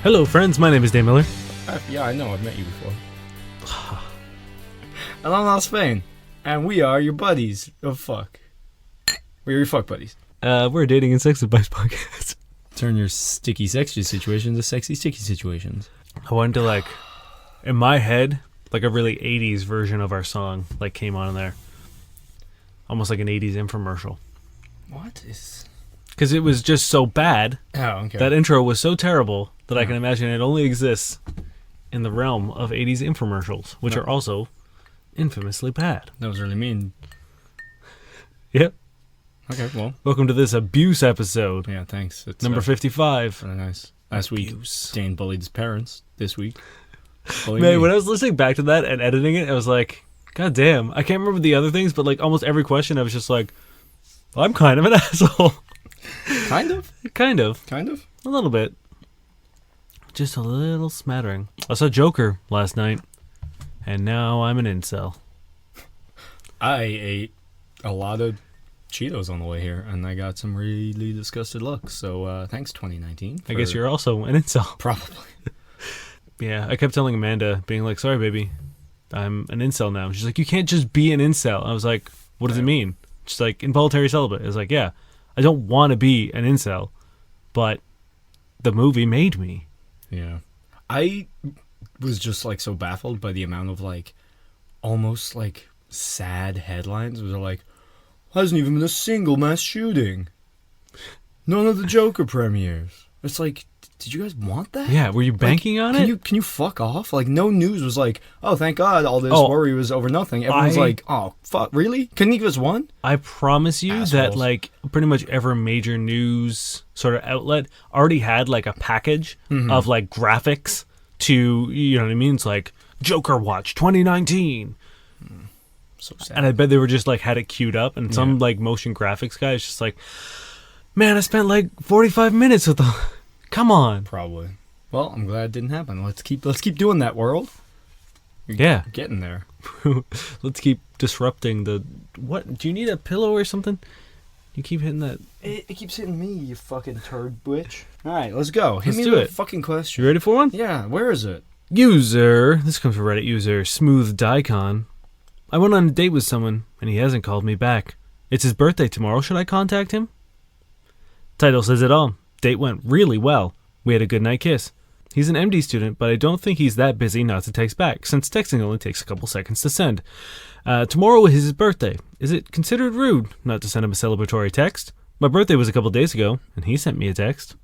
Hello, friends. My name is Dain Miller. Yeah, I know. I've met you before. And I'm Niall Spain. And we are your buddies of fuck. We're your fuck buddies. We're a dating and sex advice podcast. Turn your sticky sexy situations to sexy sticky situations. I wanted to, in my head, a really 80s version of our song, came on in there. Almost like an 80s infomercial. What is... Because it was just so bad. Oh, okay. That intro was so terrible that I can imagine it only exists in the realm of 80s infomercials, which are also infamously bad. That was really mean. Yep. Okay, well. Welcome to this abuse episode. Yeah, thanks. It's number 55. Very nice. Last week, Dain bullied his parents. This week, man, when I was listening back to that and editing it, I was like, God damn. I can't remember the other things, but almost every question I was just like, well, I'm kind of an asshole. Kind of? Kind of. Kind of? A little bit. Just a little smattering. I saw Joker last night, and now I'm an incel. I ate a lot of Cheetos on the way here, and I got some really disgusted looks. So thanks, 2019. I guess you're also an incel. Probably. Yeah, I kept telling Amanda, being like, sorry, baby, I'm an incel now. She's like, you can't just be an incel. I was like, what does it mean? She's like, involuntary celibate. I was like, yeah, I don't want to be an incel, but the movie made me. Yeah. I was just so baffled by the amount of almost sad headlines where they're like, hasn't even been a single mass shooting. None of the Joker premieres. It's like, did you guys want that? Yeah, were you banking on it? Can you fuck off? No news was like, oh, thank God, all this worry was over nothing. Everyone's like, oh, fuck, really? Couldn't you give us one? I promise you Assholes. that pretty much every major news sort of outlet already had a package of graphics to, you know what I mean? It's like, Joker Watch 2019. So sad. And I bet they were just had it queued up, and some motion graphics guy is just like, man, I spent 45 minutes with them. Come on. Probably. Well, I'm glad it didn't happen. Let's keep doing that, world. You're getting there. Let's keep disrupting the... What? Do you need a pillow or something? You keep hitting that... It keeps hitting me, you fucking turd bitch. Alright, let's go. Let's do it. Fucking question. You ready for one? Yeah, where is it? User. This comes from Reddit user Smooth Daikon. I went on a date with someone, and he hasn't called me back. It's his birthday tomorrow. Should I contact him? Title says it all. Date went really well. We had a good night kiss. He's an MD student, but I don't think he's that busy not to text back, since texting only takes a couple seconds to send. Tomorrow is his birthday. Is it considered rude not to send him a celebratory text? My birthday was a couple days ago, and he sent me a text.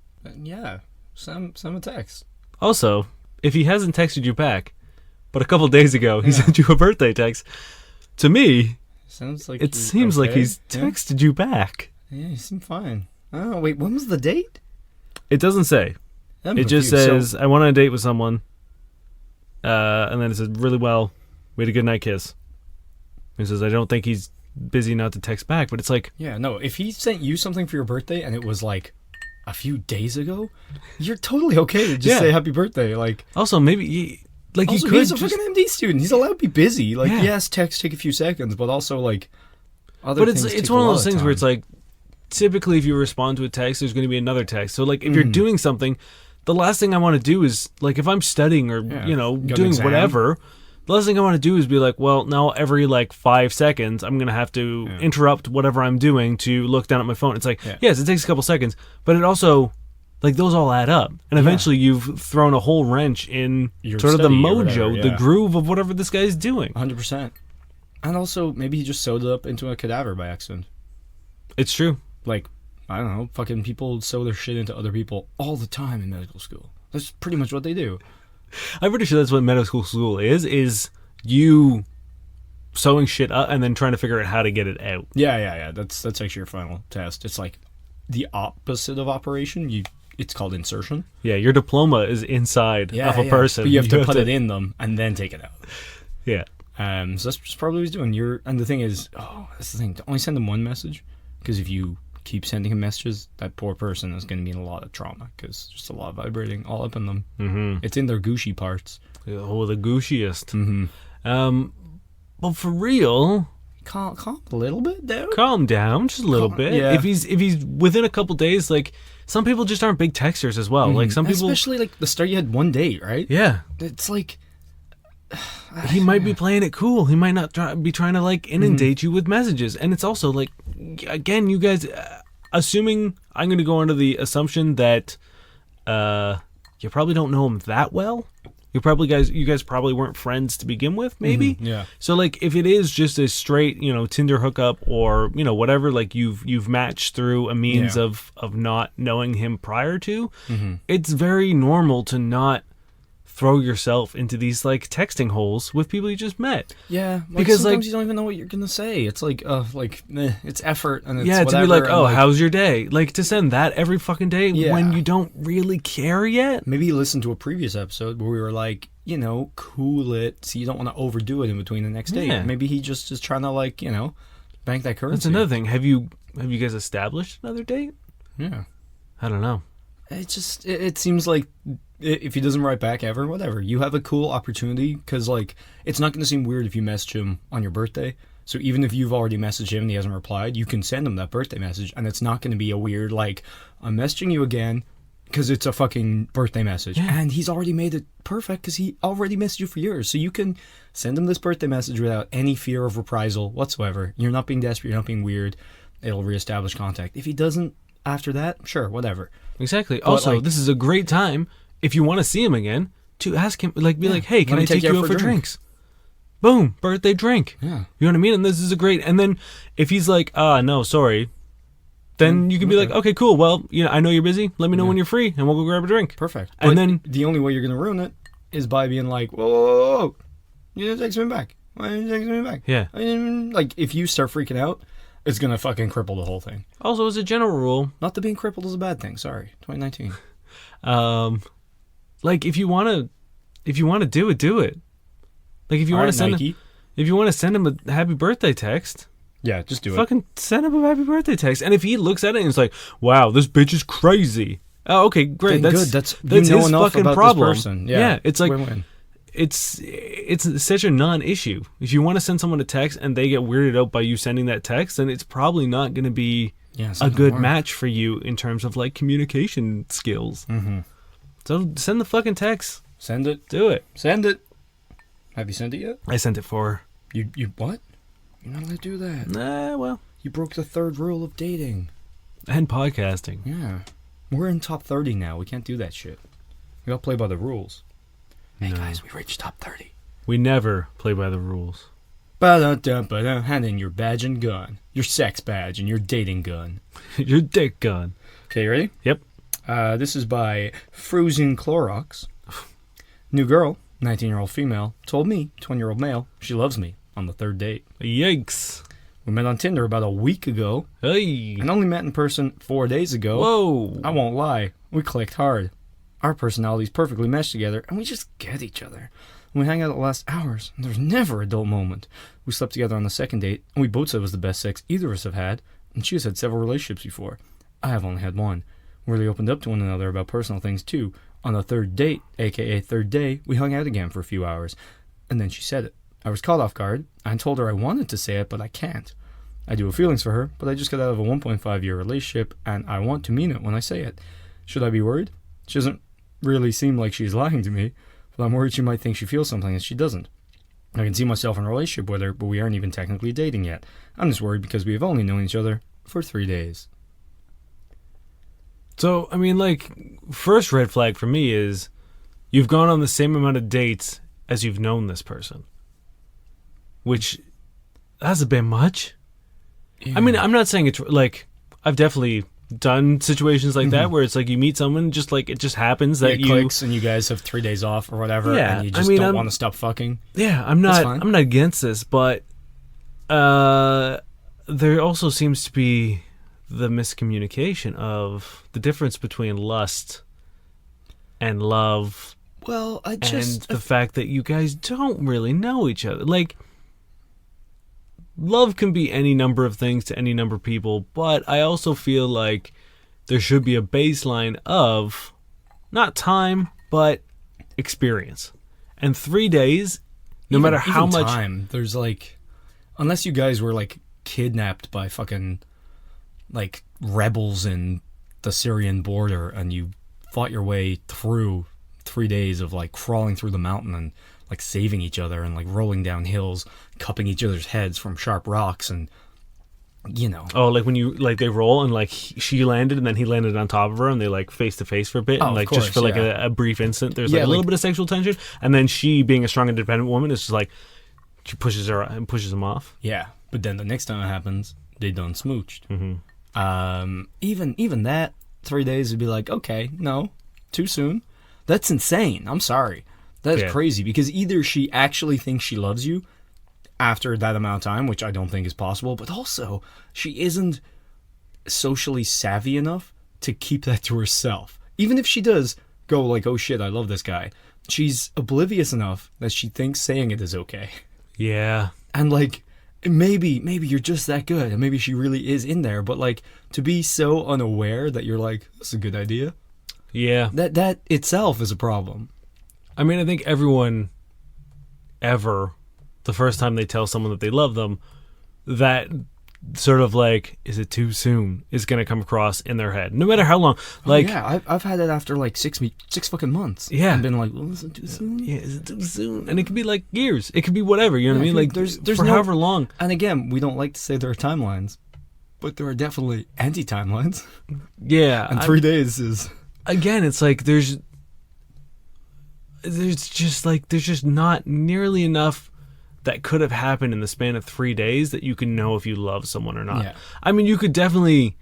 Yeah, send a text. Also, if he hasn't texted you back, but a couple days ago he sent you a birthday text, to me, it seems like he's texted you back. Yeah, you seem fine. Oh, wait, when was the date? It doesn't say. It just says, I went on a date with someone, and then it says, really well, we had a good night kiss. It says, I don't think he's busy not to text back, but it's like... Yeah, no, if he sent you something for your birthday and it was a few days ago, you're totally okay to just say happy birthday. Also, maybe he could he's a fucking MD student. He's allowed to be busy. Yes, text take a few seconds, but also other things. But it's one of those things where it's typically if you respond to a text, there's going to be another text. So if you're doing something, the last thing I want to do is if I'm studying or doing whatever, the last thing I want to do is be well, now every 5 seconds I'm going to have to interrupt whatever I'm doing to look down at my phone. It's yes, it takes a couple seconds, but it also those all add up, and eventually you've thrown a whole wrench in your sort of the mojo, the groove of whatever this guy's doing. 100%. And also maybe he just sewed it up into a cadaver by accident. It's true. I don't know, fucking people sew their shit into other people all the time in medical school. That's pretty much what they do. I'm pretty sure that's what medical school is you sewing shit up and then trying to figure out how to get it out. Yeah. That's actually your final test. It's the opposite of operation. It's called insertion. Yeah, your diploma is inside of a person. But you have to put it in them and then take it out. Yeah. So that's just probably what he's doing. And the thing is, that's the thing. Only send them one message, because if you keep sending him messages, that poor person is going to be in a lot of trauma, because just a lot of vibrating all up in them. Mm-hmm. It's in their gushy parts. Oh, the gushiest. Mm-hmm. Well, for real, calm a little bit down. Calm down, just a little bit. Yeah. If he's within a couple days, some people just aren't big texters as well. Like some people, especially like the start, you had one date, right? Yeah, it's like he might be playing it cool. He might not be trying to like inundate you with messages. And it's also like, again, you guys, assuming I'm going to go under the assumption that you probably don't know him that well. You guys probably weren't friends to begin with, maybe. Yeah. So like, if it is just a straight, Tinder hookup or whatever, like you've matched through a means of not knowing him prior to, it's very normal to not throw yourself into these like texting holes with people you just met. Yeah, because sometimes you don't even know what you're gonna say. It's like, it's effort and it's to be like, oh, how's your day? Like to send that every fucking day when you don't really care yet. Maybe you listened to a previous episode where we were like, cool it so you don't want to overdo it in between the next day. Yeah. Maybe he just is trying to like, bank that currency. That's another thing. Have you guys established another date? Yeah, I don't know. It seems like if he doesn't write back ever, whatever, you have a cool opportunity because like it's not going to seem weird if you message him on your birthday. So even if you've already messaged him and he hasn't replied, you can send him that birthday message and it's not going to be a weird like, I'm messaging you again because it's a fucking birthday message. Yeah. And he's already made it perfect because he already messaged you for yours. So you can send him this birthday message without any fear of reprisal whatsoever. You're not being desperate, you're not being weird. It'll reestablish contact. If he doesn't after that, sure, whatever. Exactly. But also, like, this is a great time if you want to see him again to ask him, like, be like, hey, can I take you out for drinks? Boom, birthday drink. Yeah. You know what I mean? And this is a great. And then if he's like, no, sorry, then you can be like, okay, cool. Well, I know you're busy. Let me know when you're free, and we'll go grab a drink. Perfect. And but then the only way you're gonna ruin it is by being like, whoa, you didn't text me back. Why didn't you text me back? Yeah. Like if you start freaking out, it's gonna fucking cripple the whole thing. Also, as a general rule, not that being crippled is a bad thing. Sorry, 2019. Like if you want to do it, do it. Like if you want to send him a happy birthday text, yeah, just do it. Fucking send him a happy birthday text. And if he looks at it and is like, "Wow, this bitch is crazy." Oh, okay, great. Then That's good. That's his fucking problem. This person. Yeah, it's like win-win. It's such a non-issue. If you want to send someone a text and they get weirded out by you sending that text, then it's probably not going to be a good match for you in terms of like communication skills. Mm-hmm. So send the fucking text. Send it. Do it. Send it. Have you sent it yet? I sent it for her. You what? You're not allowed to do that. Nah, well. You broke the third rule of dating. And podcasting. Yeah. We're in top 30 now. We can't do that shit. We gotta play by the rules. Hey guys, we reached top 30. We never play by the rules. Ba-da-da-ba-da. Hand in your badge and gun. Your sex badge and your dating gun. Your dick gun. Okay, you ready? Yep. This is by Frozen Clorox. New girl, 19-year-old female, told me, 20-year-old male, she loves me on the third date. Yikes. We met on Tinder about a week ago. Hey. And only met in person 4 days ago. Whoa. I won't lie. We clicked hard. Our personalities perfectly mesh together, and we just get each other. We hang out the last hours, and there's never a dull moment. We slept together on the second date, and we both said it was the best sex either of us have had, and she has had several relationships before. I have only had one. We really opened up to one another about personal things, too. On the third date, aka third day, we hung out again for a few hours, and then she said it. I was caught off guard. I told her I wanted to say it, but I can't. I do have feelings for her, but I just got out of a 1.5-year relationship, and I want to mean it when I say it. Should I be worried? She doesn't really seem like she's lying to me, but I'm worried she might think she feels something that she doesn't. I can see myself in a relationship with her, but we aren't even technically dating yet. I'm just worried because we have only known each other for 3 days. So, I mean, like, first red flag for me is you've gone on the same amount of dates as you've known this person. Which, that's a bit much. Yeah. I mean, I'm not saying it's, like, I've definitely done situations like that where it's like you meet someone, just like, it just happens that it clicks and you guys have 3 days off or whatever, and you just don't want to stop fucking. Yeah, I'm not against this, but there also seems to be the miscommunication of the difference between lust and love. Well, and the fact that you guys don't really know each other. Like, love can be any number of things to any number of people, but I also feel like there should be a baseline of not time, but experience. And 3 days, no matter how much time, there's like, unless you guys were like kidnapped by fucking like rebels in the Syrian border and you fought your way through 3 days of like crawling through the mountain and like saving each other and like rolling down hills, cupping each other's heads from sharp rocks, and Oh, like when you like they roll and like she landed and then he landed on top of her and they like face to face for a bit and like course, just for like a brief instant there's like a little bit of sexual tension, and then she, being a strong independent woman, is just like she pushes her and pushes him off. Yeah, but then the next time it happens, they done smooched. Mm-hmm. Even that 3 days would be like, okay, no, too soon. That's insane. I'm sorry. That's crazy, because either she actually thinks she loves you after that amount of time, which I don't think is possible, but also she isn't socially savvy enough to keep that to herself. Even if she does go like, oh shit, I love this guy, she's oblivious enough that she thinks saying it is okay. Yeah. And like, maybe you're just that good, and maybe she really is in there, but like, to be so unaware that you're like, that's a good idea. Yeah. That itself is a problem. I mean, I think everyone ever, the first time they tell someone that they love them, that sort of like, is it too soon, is going to come across in their head, no matter how long. Like, I've had it after like six fucking months. Yeah, and been like, well, is it too soon? Yeah, is it too soon? And it could be like years. It could be whatever. You know what I mean? Like, there's for however long. And again, we don't like to say there are timelines, but there are definitely anti-timelines. Yeah, and 3 days is, again, it's like there's just not nearly enough that could have happened in the span of 3 days that you can know if you love someone or not. Yeah. I mean, you could definitely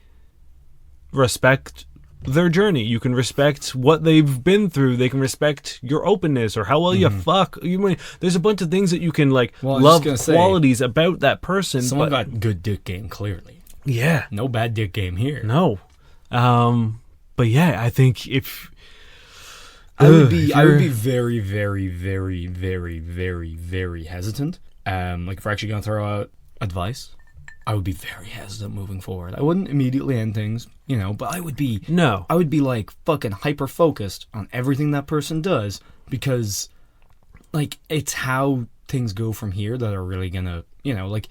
respect their journey. You can respect what they've been through. They can respect your openness or how well you fuck. There's a bunch of things that you can like love, qualities about that person. Someone got good dick game, clearly. Yeah. No bad dick game here. No. But yeah, I think if I would be very, very, very, very, very, very hesitant. Like, if we're actually going to throw out advice, I would be very hesitant moving forward. I wouldn't immediately end things, but I would be like fucking hyper focused on everything that person does, because like, it's how things go from here that are really gonna, like,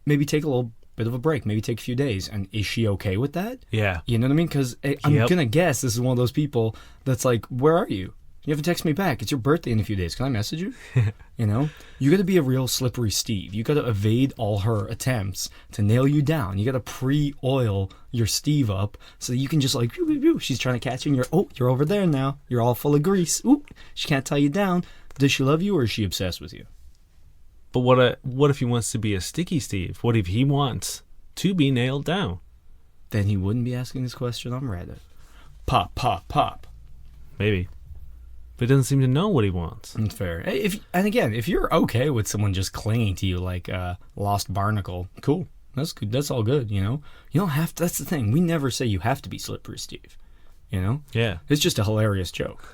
maybe take a little bit of a break, maybe take a few days, and is she okay with that? Yeah. You know what I mean? Because I'm gonna guess this is one of those people that's like, where are you? You haven't texted me back. It's your birthday in a few days. Can I message you? You gotta be a real slippery Steve. You gotta evade all her attempts to nail you down. You gotta pre-oil your Steve up so that you can just like, she's trying to catch you, and you're over there now. You're all full of grease. Oop, she can't tie you down. Does she love you, or is she obsessed with you? But what if he wants to be a sticky Steve? What if he wants to be nailed down? Then he wouldn't be asking this question on Reddit. Pop, pop, pop. Maybe. But he doesn't seem to know what he wants. That's fair. If you're okay with someone just clinging to you like a lost barnacle, cool. That's good. That's all good, You don't have to. That's the thing. We never say you have to be slippery Steve. Yeah. It's just a hilarious joke.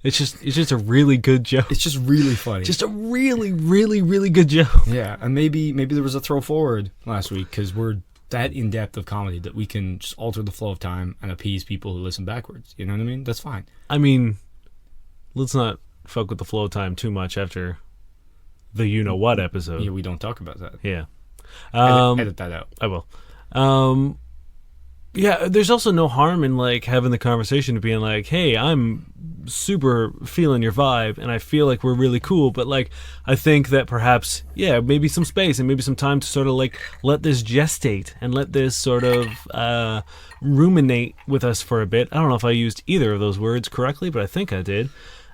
It's just a really good joke. It's just really funny. Just a really, really, really good joke. Yeah, and maybe there was a throw forward last week because we're that in depth of comedy that we can just alter the flow of time and appease people who listen backwards. You know what I mean? That's fine. I mean, let's not fuck with the flow of time too much after the you-know-what episode. Yeah, we don't talk about that. Yeah. Edit that out. I will. Yeah, there's also no harm in like having the conversation of being like, hey, I'm super feeling your vibe and I feel like we're really cool, but like I think that perhaps, maybe some space and maybe some time to sort of like let this gestate and let this sort of ruminate with us for a bit. I don't know if I used either of those words correctly, but I think I did.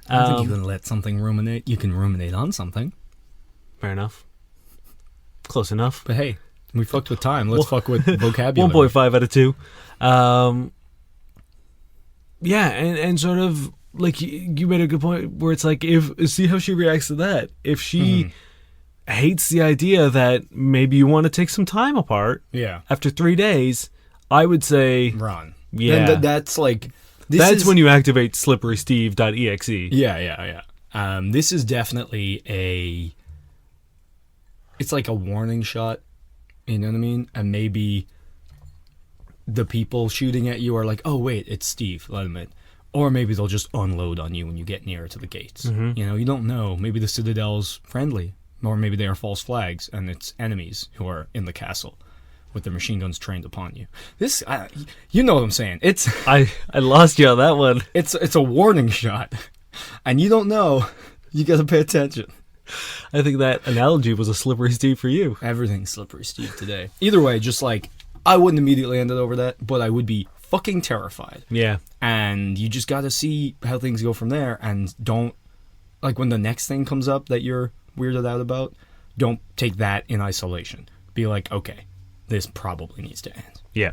I don't think you can let something ruminate. You can ruminate on something. Fair enough. Close enough. But hey, we fucked with time. Let's fuck with vocabulary. 1.5 out of 2. Yeah, and sort of like you made a good point where it's like, see how she reacts to that. If she hates the idea that maybe you want to take some time apart, after 3 days, I would say run. Yeah, then that's like that's when you activate slipperysteve.exe. Yeah. This is definitely it's like a warning shot. You know what I mean? And maybe the people shooting at you are like, oh, wait, it's Steve. Let him in. Or maybe they'll just unload on you when you get nearer to the gates. You don't know. Maybe the Citadel's friendly. Or maybe they are false flags and it's enemies who are in the castle. with their machine guns trained upon you. This, you know what I'm saying? It's I lost you on that one. it's a warning shot, and you don't know. You gotta pay attention. I think that analogy was a slippery Steve for you. Everything's slippery Steve today. Either way, just like I wouldn't immediately end it over that, but I would be fucking terrified. Yeah. And you just gotta see how things go from there, and don't, like, when the next thing comes up that you're weirded out about, don't take that in isolation. Be like, okay, this probably needs to end. Yeah.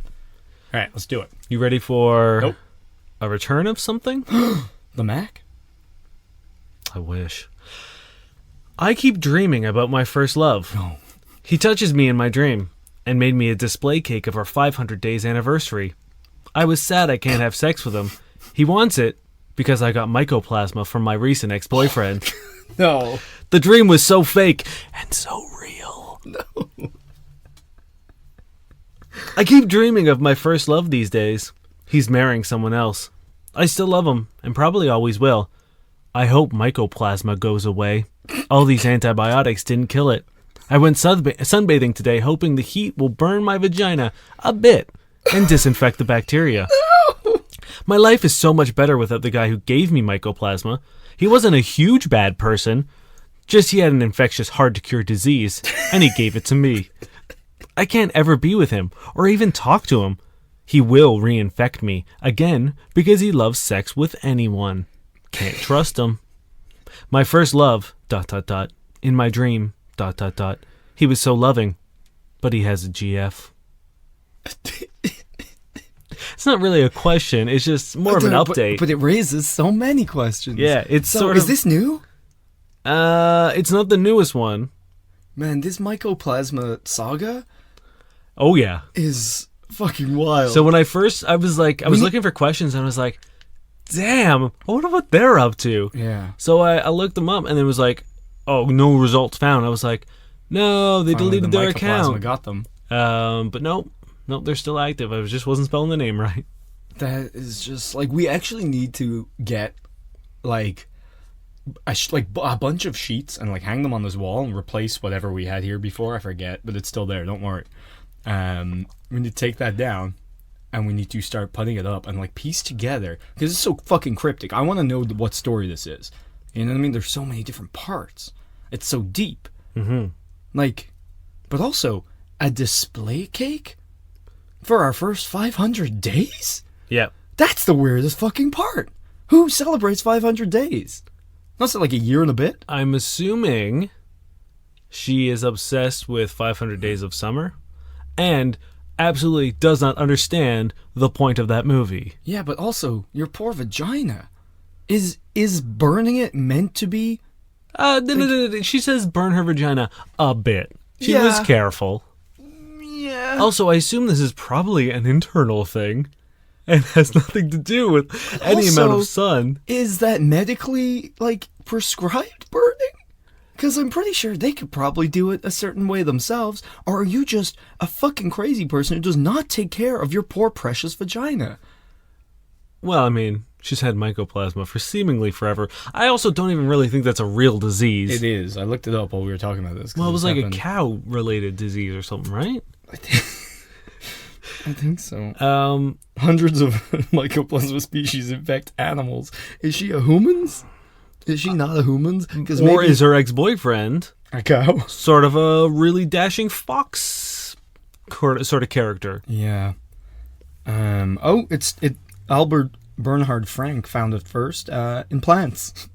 All right, let's do it. You ready for Nope. a return of something? The Mac? I wish. I keep dreaming about my first love. No. He touches me in my dream and made me a display cake of our 500 days anniversary. I was sad I can't have sex with him. He wants it because I got mycoplasma from my recent ex-boyfriend. No. The dream was so fake and so real. No. I keep dreaming of my first love these days. He's marrying someone else. I still love him and probably always will. I hope mycoplasma goes away. All these antibiotics didn't kill it. I went sunbathing today hoping the heat will burn my vagina a bit and disinfect the bacteria. No. My life is so much better without the guy who gave me mycoplasma. He wasn't a huge bad person. Just he had an infectious, hard-to-cure disease, and he gave it to me. I can't ever be with him or even talk to him. He will reinfect me again because he loves sex with anyone. Can't trust him. My first love, ... in my dream, ... He was so loving, but he has a GF. It's not really a question. It's just more of an update. But it raises so many questions. Yeah, it's so sort of... Is this new? It's not the newest one. Man, this mycoplasma saga Oh, yeah. is fucking wild. So when I was looking for questions and I was like, damn, I wonder what they're up to. Yeah. So I looked them up and it was like, oh, no results found. I was like, no, they Finally, deleted the their mycoplasma account. got them. But nope, they're still active. I just wasn't spelling the name right. That is just like, we actually need to get like a bunch of sheets and like hang them on this wall and replace whatever we had here before. I forget, but it's still there. Don't worry. We need to take that down and we need to start putting it up and like piece together, because it's so fucking cryptic. I want to know what story this is. You know what I mean? There's so many different parts. It's so deep. Mm-hmm. Like, but also a display cake for our first 500 days? Yeah. That's the weirdest fucking part. Who celebrates 500 days? Not like a year and a bit? I'm assuming she is obsessed with 500 Days of Summer and absolutely does not understand the point of that movie. Yeah, but also, your poor vagina. Is burning it meant to be? No. She says burn her vagina a bit. She was careful. Yeah. Also, I assume this is probably an internal thing and has nothing to do with any amount of sun. Is that medically, like, prescribed burning? Because I'm pretty sure they could probably do it a certain way themselves. Or are you just a fucking crazy person who does not take care of your poor precious vagina? Well, I mean, she's had mycoplasma for seemingly forever. I also don't even really think that's a real disease. It is. I looked it up while we were talking about this. Well, it was like a cow-related disease or something, right? I think so. Hundreds of mycoplasma species infect animals. Is she a humans? Is she not a humans? Or is her ex-boyfriend a cow? Sort of a really dashing fox sort of character? Yeah. Albert Bernhard Frank found it first in plants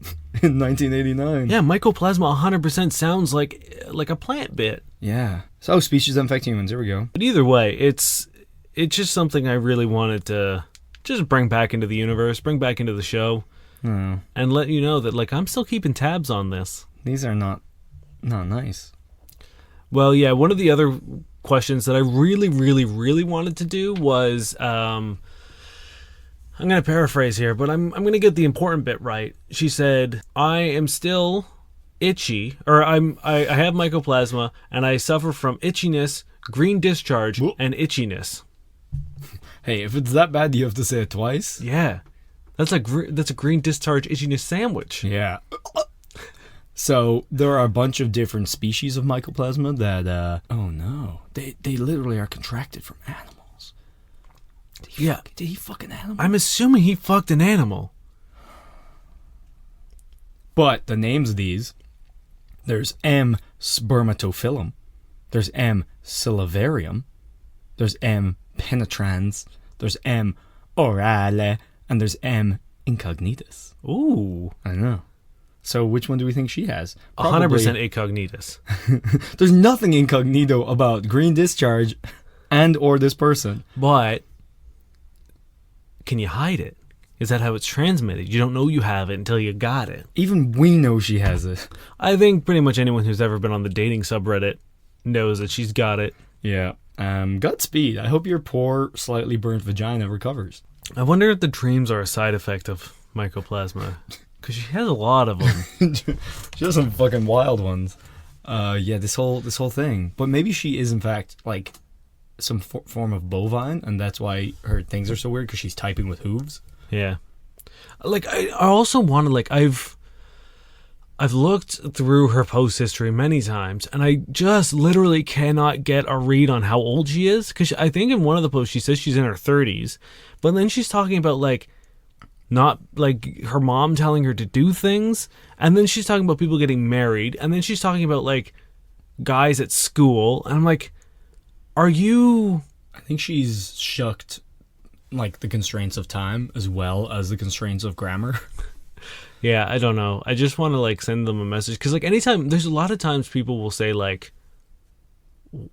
in 1989. Yeah, mycoplasma 100% sounds like a plant bit. Yeah. So species that infect humans. Here we go. But either way, it's just something I really wanted to just bring back into the universe, bring back into the show, and let you know that, like, I'm still keeping tabs on this. These are not nice. Well, yeah, one of the other questions that I really, really, really wanted to do was, I'm going to paraphrase here, but I'm going to get the important bit right. She said, I am still itchy, or I have mycoplasma, and I suffer from itchiness, green discharge, and itchiness. Hey, if it's that bad, you have to say it twice? Yeah. That's a green discharge itchiness sandwich. Yeah. So there are a bunch of different species of mycoplasma that, oh no, they literally are contracted from animals. Did he fuck an animal? I'm assuming he fucked an animal. But the names of these, there's M. spermatophyllum, there's M. silivarium, there's M. penetrans, there's M. orale, and there's M. incognitus. Ooh. I know. So which one do we think she has? 100% incognitus. There's nothing incognito about green discharge and or this person. But can you hide it? Is that how it's transmitted? You don't know you have it until you got it. Even we know she has it. I think pretty much anyone who's ever been on the dating subreddit knows that she's got it. Yeah. Godspeed. I hope your poor, slightly burnt vagina recovers. I wonder if the dreams are a side effect of mycoplasma. Because she has a lot of them. She has some fucking wild ones. Yeah, this whole thing. But maybe she is, in fact, like, some form of bovine, and that's why her things are so weird, because she's typing with hooves. Yeah. Like, I also wanted, like, I've looked through her post history many times, and I just literally cannot get a read on how old she is. Because I think in one of the posts she says she's in her 30s, but then she's talking about, like, not, like, her mom telling her to do things, and then she's talking about people getting married, and then she's talking about, like, guys at school, and I'm like, are you... I think she's shucked, like, the constraints of time as well as the constraints of grammar. Yeah, I don't know. I just want to, like, send them a message. Because, like, anytime... There's a lot of times people will say, like,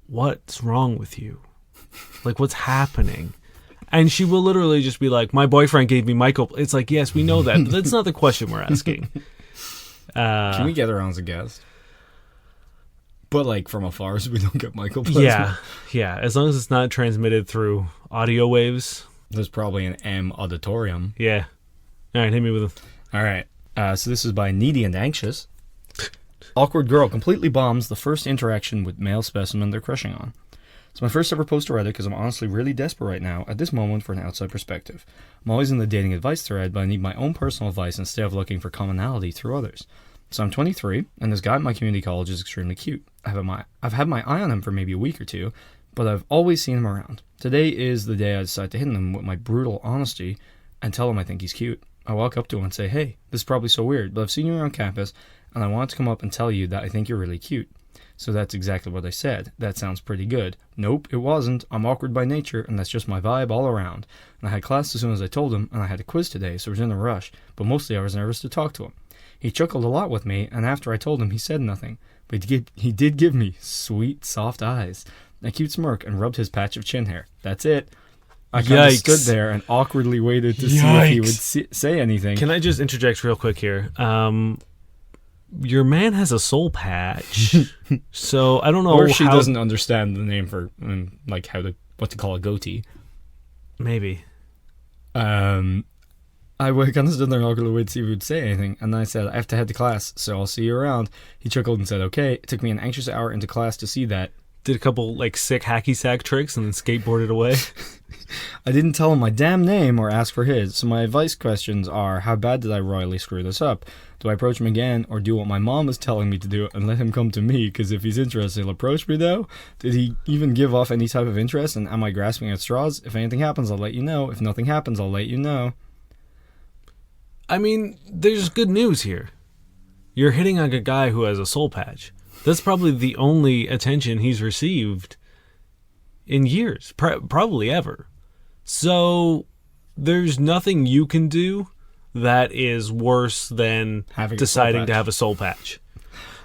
what's wrong with you? Like, what's happening? And she will literally just be like, my boyfriend gave me It's like, yes, we know that. But that's not the question we're asking. Can we get her on as a guest? But, like, from afar, so we don't get mycoplasma. Yeah. As long as it's not transmitted through audio waves. There's probably an M auditorium. Yeah. All right, hit me with them. All right. So this is by Needy and Anxious. Awkward girl completely bombs the first interaction with male specimen they're crushing on. It's my first ever post to Reddit because I'm honestly really desperate right now at this moment for an outside perspective. I'm always in the dating advice thread, but I need my own personal advice instead of looking for commonality through others. So I'm 23, and this guy at my community college is extremely cute. I've had my eye on him for maybe a week or two, but I've always seen him around. Today is the day I decide to hit him with my brutal honesty and tell him I think he's cute. I walk up to him and say, hey, this is probably so weird, but I've seen you around campus, and I wanted to come up and tell you that I think you're really cute. So that's exactly what I said. That sounds pretty good. Nope, it wasn't. I'm awkward by nature, and that's just my vibe all around. And I had class as soon as I told him, and I had a quiz today, so I was in a rush, but mostly I was nervous to talk to him. He chuckled a lot with me, and after I told him, he said nothing. But he did give me sweet, soft eyes, a cute smirk, and rubbed his patch of chin hair. That's it. I kind of stood there and awkwardly waited to see if he would say anything. Can I just interject real quick here? Your man has a soul patch, so I don't know. Or she doesn't understand the name for, like, what to call a goatee. Maybe. I kind of stood there and awkwardly waited to see if he would say anything, and then I said, I have to head to class, so I'll see you around. He chuckled and said, okay. It took me an anxious hour into class to see that. Did a couple, like, sick hacky sack tricks and then skateboarded away. I didn't tell him my damn name or ask for his, so my advice questions are, how bad did I royally screw this up? Do I approach him again, or do what my mom is telling me to do and let him come to me? Because if he's interested, he'll approach me, though. Did he even give off any type of interest, and am I grasping at straws? If anything happens, I'll let you know. If nothing happens, I'll let you know. I mean, there's good news here. You're hitting on a guy who has a soul patch. That's probably the only attention he's received in years, probably ever. So there's nothing you can do that is worse than deciding to have a soul patch.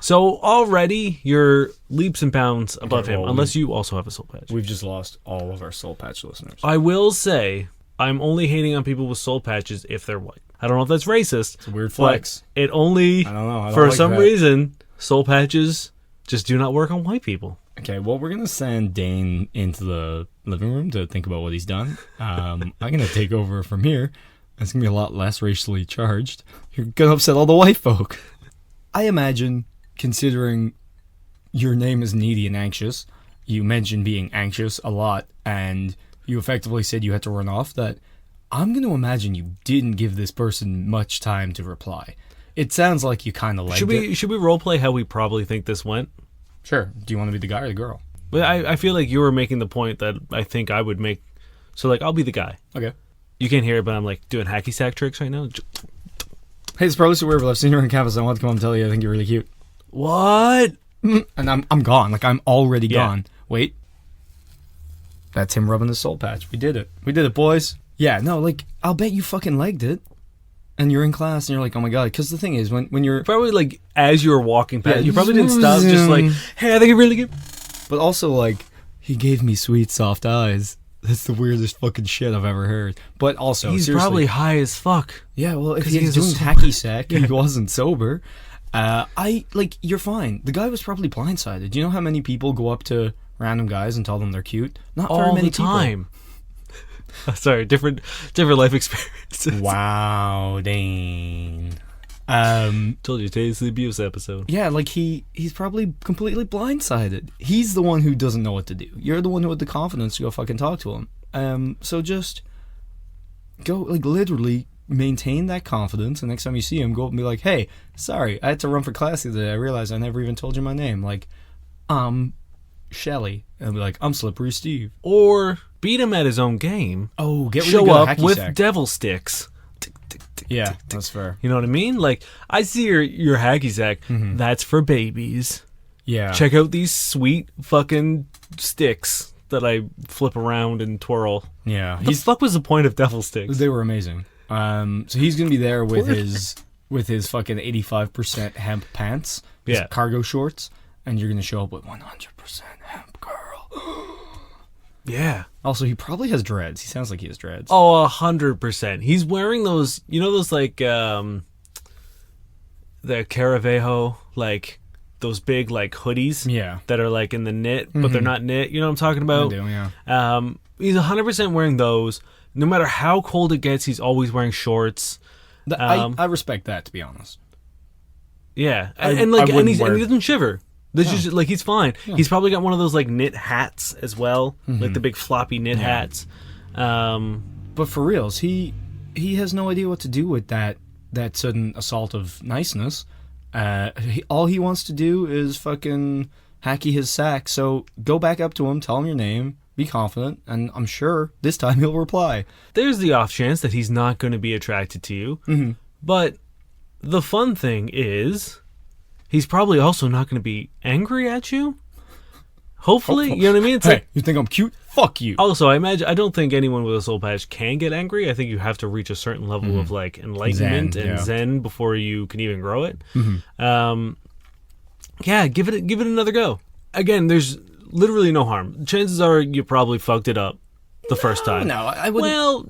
So already you're leaps and bounds above him, unless you also have a soul patch. We've just lost all of our soul patch listeners. I will say, I'm only hating on people with soul patches if they're white. I don't know if that's racist. It's a weird flex. It only, I don't know. For some reason, soul patches just do not work on white people. Okay, well, we're going to send Dain into the living room to think about what he's done. I'm going to take over from here. It's going to be a lot less racially charged. You're going to upset all the white folk. I imagine, considering your name is Needy and Anxious, you mentioned being anxious a lot, and you effectively said you had to run off, that I'm going to imagine you didn't give this person much time to reply. It sounds like you kind of liked it. Should we role play how we probably think this went? Sure. Do you want to be the guy or the girl? But I feel like you were making the point that I think I would make. So, like, I'll be the guy. Okay. You can't hear it, but I'm, like, doing hacky sack tricks right now. Hey, it's probably so weird, but I've seen you on campus. I want to come and tell you I think you're really cute. What? And I'm gone. Like, I'm already Yeah. gone. Wait. That's him rubbing his soul patch. We did it. We did it, boys. Yeah, no, like, I'll bet you fucking legged it. And you're in class and you're like, oh my god. Because the thing is, when you're... Probably, like, as you were walking past, you probably didn't stop just like, hey, I think you're really good. But also, like, he gave me sweet, soft eyes. That's the weirdest fucking shit I've ever heard. But also, He's seriously, probably high as fuck. yeah, well, if 'Cause he he was has doing a hacky sack, he wasn't sober. You're fine. The guy was probably blindsided. Do you know how many people go up to random guys and tell them they're cute? Not very All many the time. Sorry, different life experiences. Wow, Dain. Told you, today's the abuse episode. Yeah, like he's probably completely blindsided. He's the one who doesn't know what to do. You're the one who had the confidence to go fucking talk to him. So just go, like, literally maintain that confidence, and next time you see him, go up and be like, hey, sorry, I had to run for class the other day. I realized I never even told you my name. Like, Shelly. And be like, I'm Slippery Steve. Or beat him at his own game. Oh, get really Show good up at hacky with sack. devil sticks. Yeah, that's fair. You know what I mean? Like, I see your hacky sack. Mm-hmm. That's for babies. Yeah. Check out these sweet fucking sticks that I flip around and twirl. Yeah. What the fuck was the point of devil sticks? They were amazing. So he's gonna be there with his fucking 85% hemp pants, his Yeah. cargo shorts, and you're gonna show up with 100% hemp, girl. Yeah. Also, he probably has dreads. He sounds like he has dreads. Oh, 100%. He's wearing those, you know, those like the Caravaggio, like those big like hoodies. Yeah. That are like in the knit, but they're not knit. You know what I'm talking about? I do, yeah. He's 100% wearing those. No matter how cold it gets, he's always wearing shorts. I respect that, to be honest. Yeah, I and wouldn't he wear- doesn't shiver. This No. is like he's fine. Yeah. He's probably got one of those like knit hats as well, like the big floppy knit hats. But for reals, he has no idea what to do with that sudden assault of niceness. All he wants to do is fucking hacky his sack. So go back up to him, tell him your name, be confident, and I'm sure this time he'll reply. There's the off chance that he's not going to be attracted to you, but the fun thing is he's probably also not going to be angry at you. Hopefully, you know what I mean? It's Hey, like, you think I'm cute? Fuck you. also, I don't think anyone with a soul patch can get angry. I think you have to reach a certain level of like enlightenment and zen before you can even grow it. Yeah, give it another go. Again, there's literally no harm. Chances are you probably fucked it up the first time. No, I wouldn't. Well,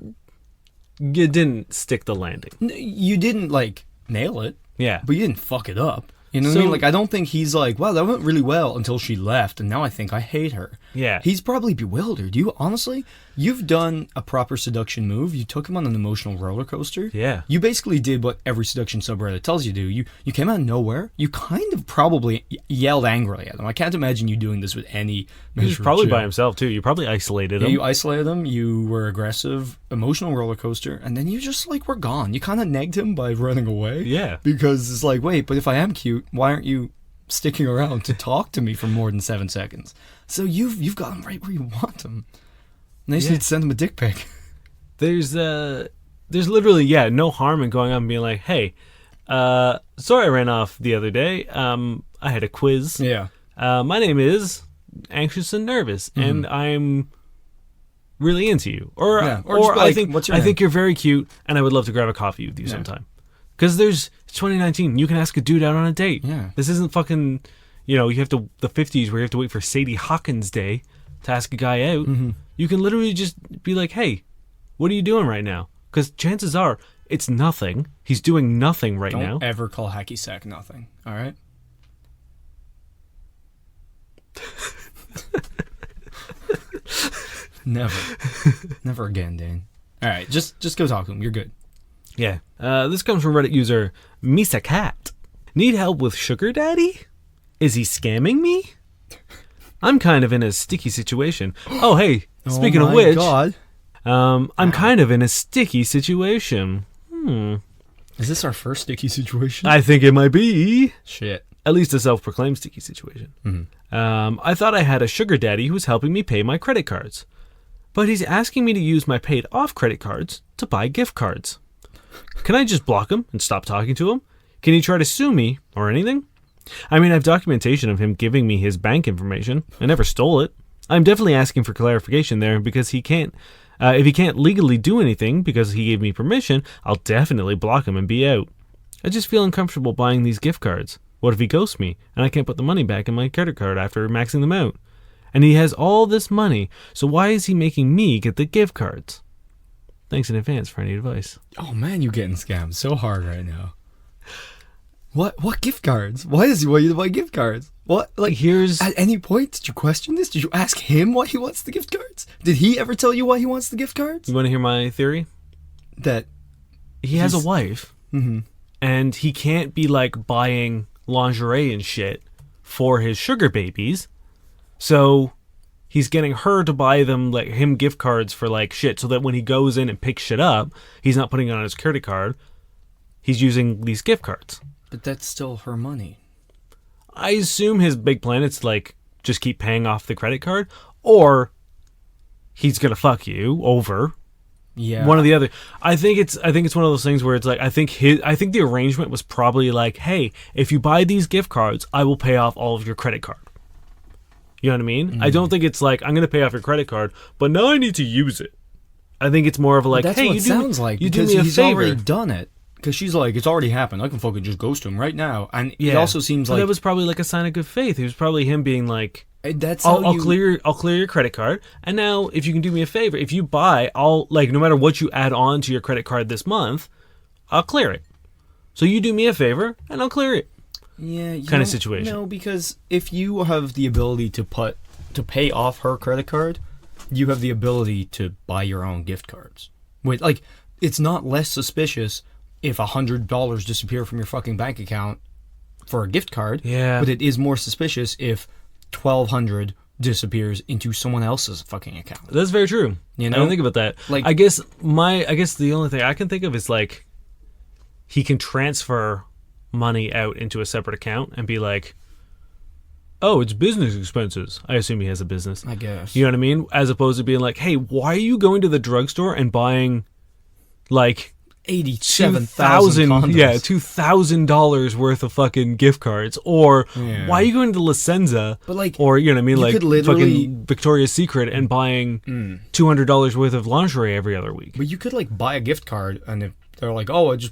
you didn't stick the landing. You didn't, like, nail it, Yeah. but you didn't fuck it up. You know what I mean? So- Like, I don't think he's like, wow, that went really well until she left, and now I think I hate her. Yeah. He's probably bewildered. You've done a proper seduction move. You took him on an emotional roller coaster. Yeah. You basically did what every seduction subreddit tells you to do. You came out of nowhere. You kind of probably yelled angrily at him. I can't imagine you doing this with any He was measure of probably chill. by himself, too. You probably isolated Yeah, him. you isolated him, you were aggressive, emotional roller coaster, and then you just, like, were gone. You kind of negged him by running away. Yeah. Because it's like, wait, but if I am cute, why aren't you sticking around to talk to me for more than 7 seconds? So you've got him right where you want him. Now you just need to send him a dick pic. There's literally, no harm in going up and being like, hey, sorry I ran off the other day. I had a quiz. Yeah. My name is Anxious and Nervous, and I'm really into you. Or just be like, "What's your I name?" think you're very cute, and I would love to grab a coffee with you sometime. Because it's 2019. You can ask a dude out on a date. Yeah. This isn't fucking, you have to, the 50s where you have to wait for Sadie Hawkins Day to ask a guy out. You can literally just be like, hey, what are you doing right now? Because chances are it's nothing. He's doing nothing right now. Don't ever call hacky sack nothing, all right? Never again, Dain. All right, just go talk to him. You're good. Yeah. This comes from Reddit user Misa Cat. Need help with sugar daddy? Is he scamming me? I'm kind of in a sticky situation. Oh, hey, speaking of which, God. I'm kind of in a sticky situation. Is this our first sticky situation? I think it might be. Shit. At least a self-proclaimed sticky situation. Mm-hmm. I thought I had a sugar daddy who was helping me pay my credit cards. But he's asking me to use my paid-off credit cards to buy gift cards. Can I just block him and stop talking to him? Can he try to sue me or anything? I mean, I have documentation of him giving me his bank information. I never stole it. I'm definitely asking for clarification there because he can't. If he can't legally do anything because he gave me permission, I'll definitely block him and be out. I just feel uncomfortable buying these gift cards. What if he ghosts me and I can't put the money back in my credit card after maxing them out? And he has all this money, so why is he making me get the gift cards? Thanks in advance for any advice. Oh man, you're getting scammed so hard right now. What gift cards? Why does he want you to buy gift cards? What? Like, here's... At any point, did you question this? Did you ask him why he wants the gift cards? Did he ever tell you why he wants the gift cards? You want to hear my theory? That he has a wife, and he can't be like buying lingerie and shit for his sugar babies, so he's getting her to buy them, like, him gift cards for like shit, so that when he goes in and picks shit up, he's not putting it on his credit card. He's using these gift cards. But that's still her money. I assume his big plan is to, like, just keep paying off the credit card, or he's gonna fuck you over. Yeah. One or the other. I think it's one of those things where it's like, I think the arrangement was probably like, hey, if you buy these gift cards, I will pay off all of your credit card. You know what I mean? I don't think it's like, I'm gonna pay off your credit card, but now I need to use it. I think it's more of a like, that's hey, what you it do sounds like, you do because me a he's favor. already done it. Because she's like, it's already happened. I can fucking just ghost him right now. And it also seems like that was probably like a sign of good faith. It was probably him being like, that's I'll clear your credit card, and now if you can do me a favor, if you buy, I'll, like, no matter what you add on to your credit card this month, I'll clear it. So you do me a favor and I'll clear it. Yeah, kind of situation. No, because if you have the ability to pay off her credit card, you have the ability to buy your own gift cards. Wait, like, it's not less suspicious if $100 disappear from your fucking bank account for a gift card. Yeah. But it is more suspicious if $1,200 disappears into someone else's fucking account. That's very true. You know? I don't think about that. Like, I guess the only thing I can think of is, like, he can transfer money out into a separate account and be like, oh, it's business expenses. I assume he has a business. I guess. You know what I mean? As opposed to being like, hey, why are you going to the drugstore and buying, like, 87,000 condoms. Yeah, $2,000 worth of fucking gift cards, or why are you going to La Senza, but, like, or, you know what I mean, like, could literally fucking Victoria's Secret and buying $200 worth of lingerie every other week? But you could, like, buy a gift card, and if they're like, oh, it's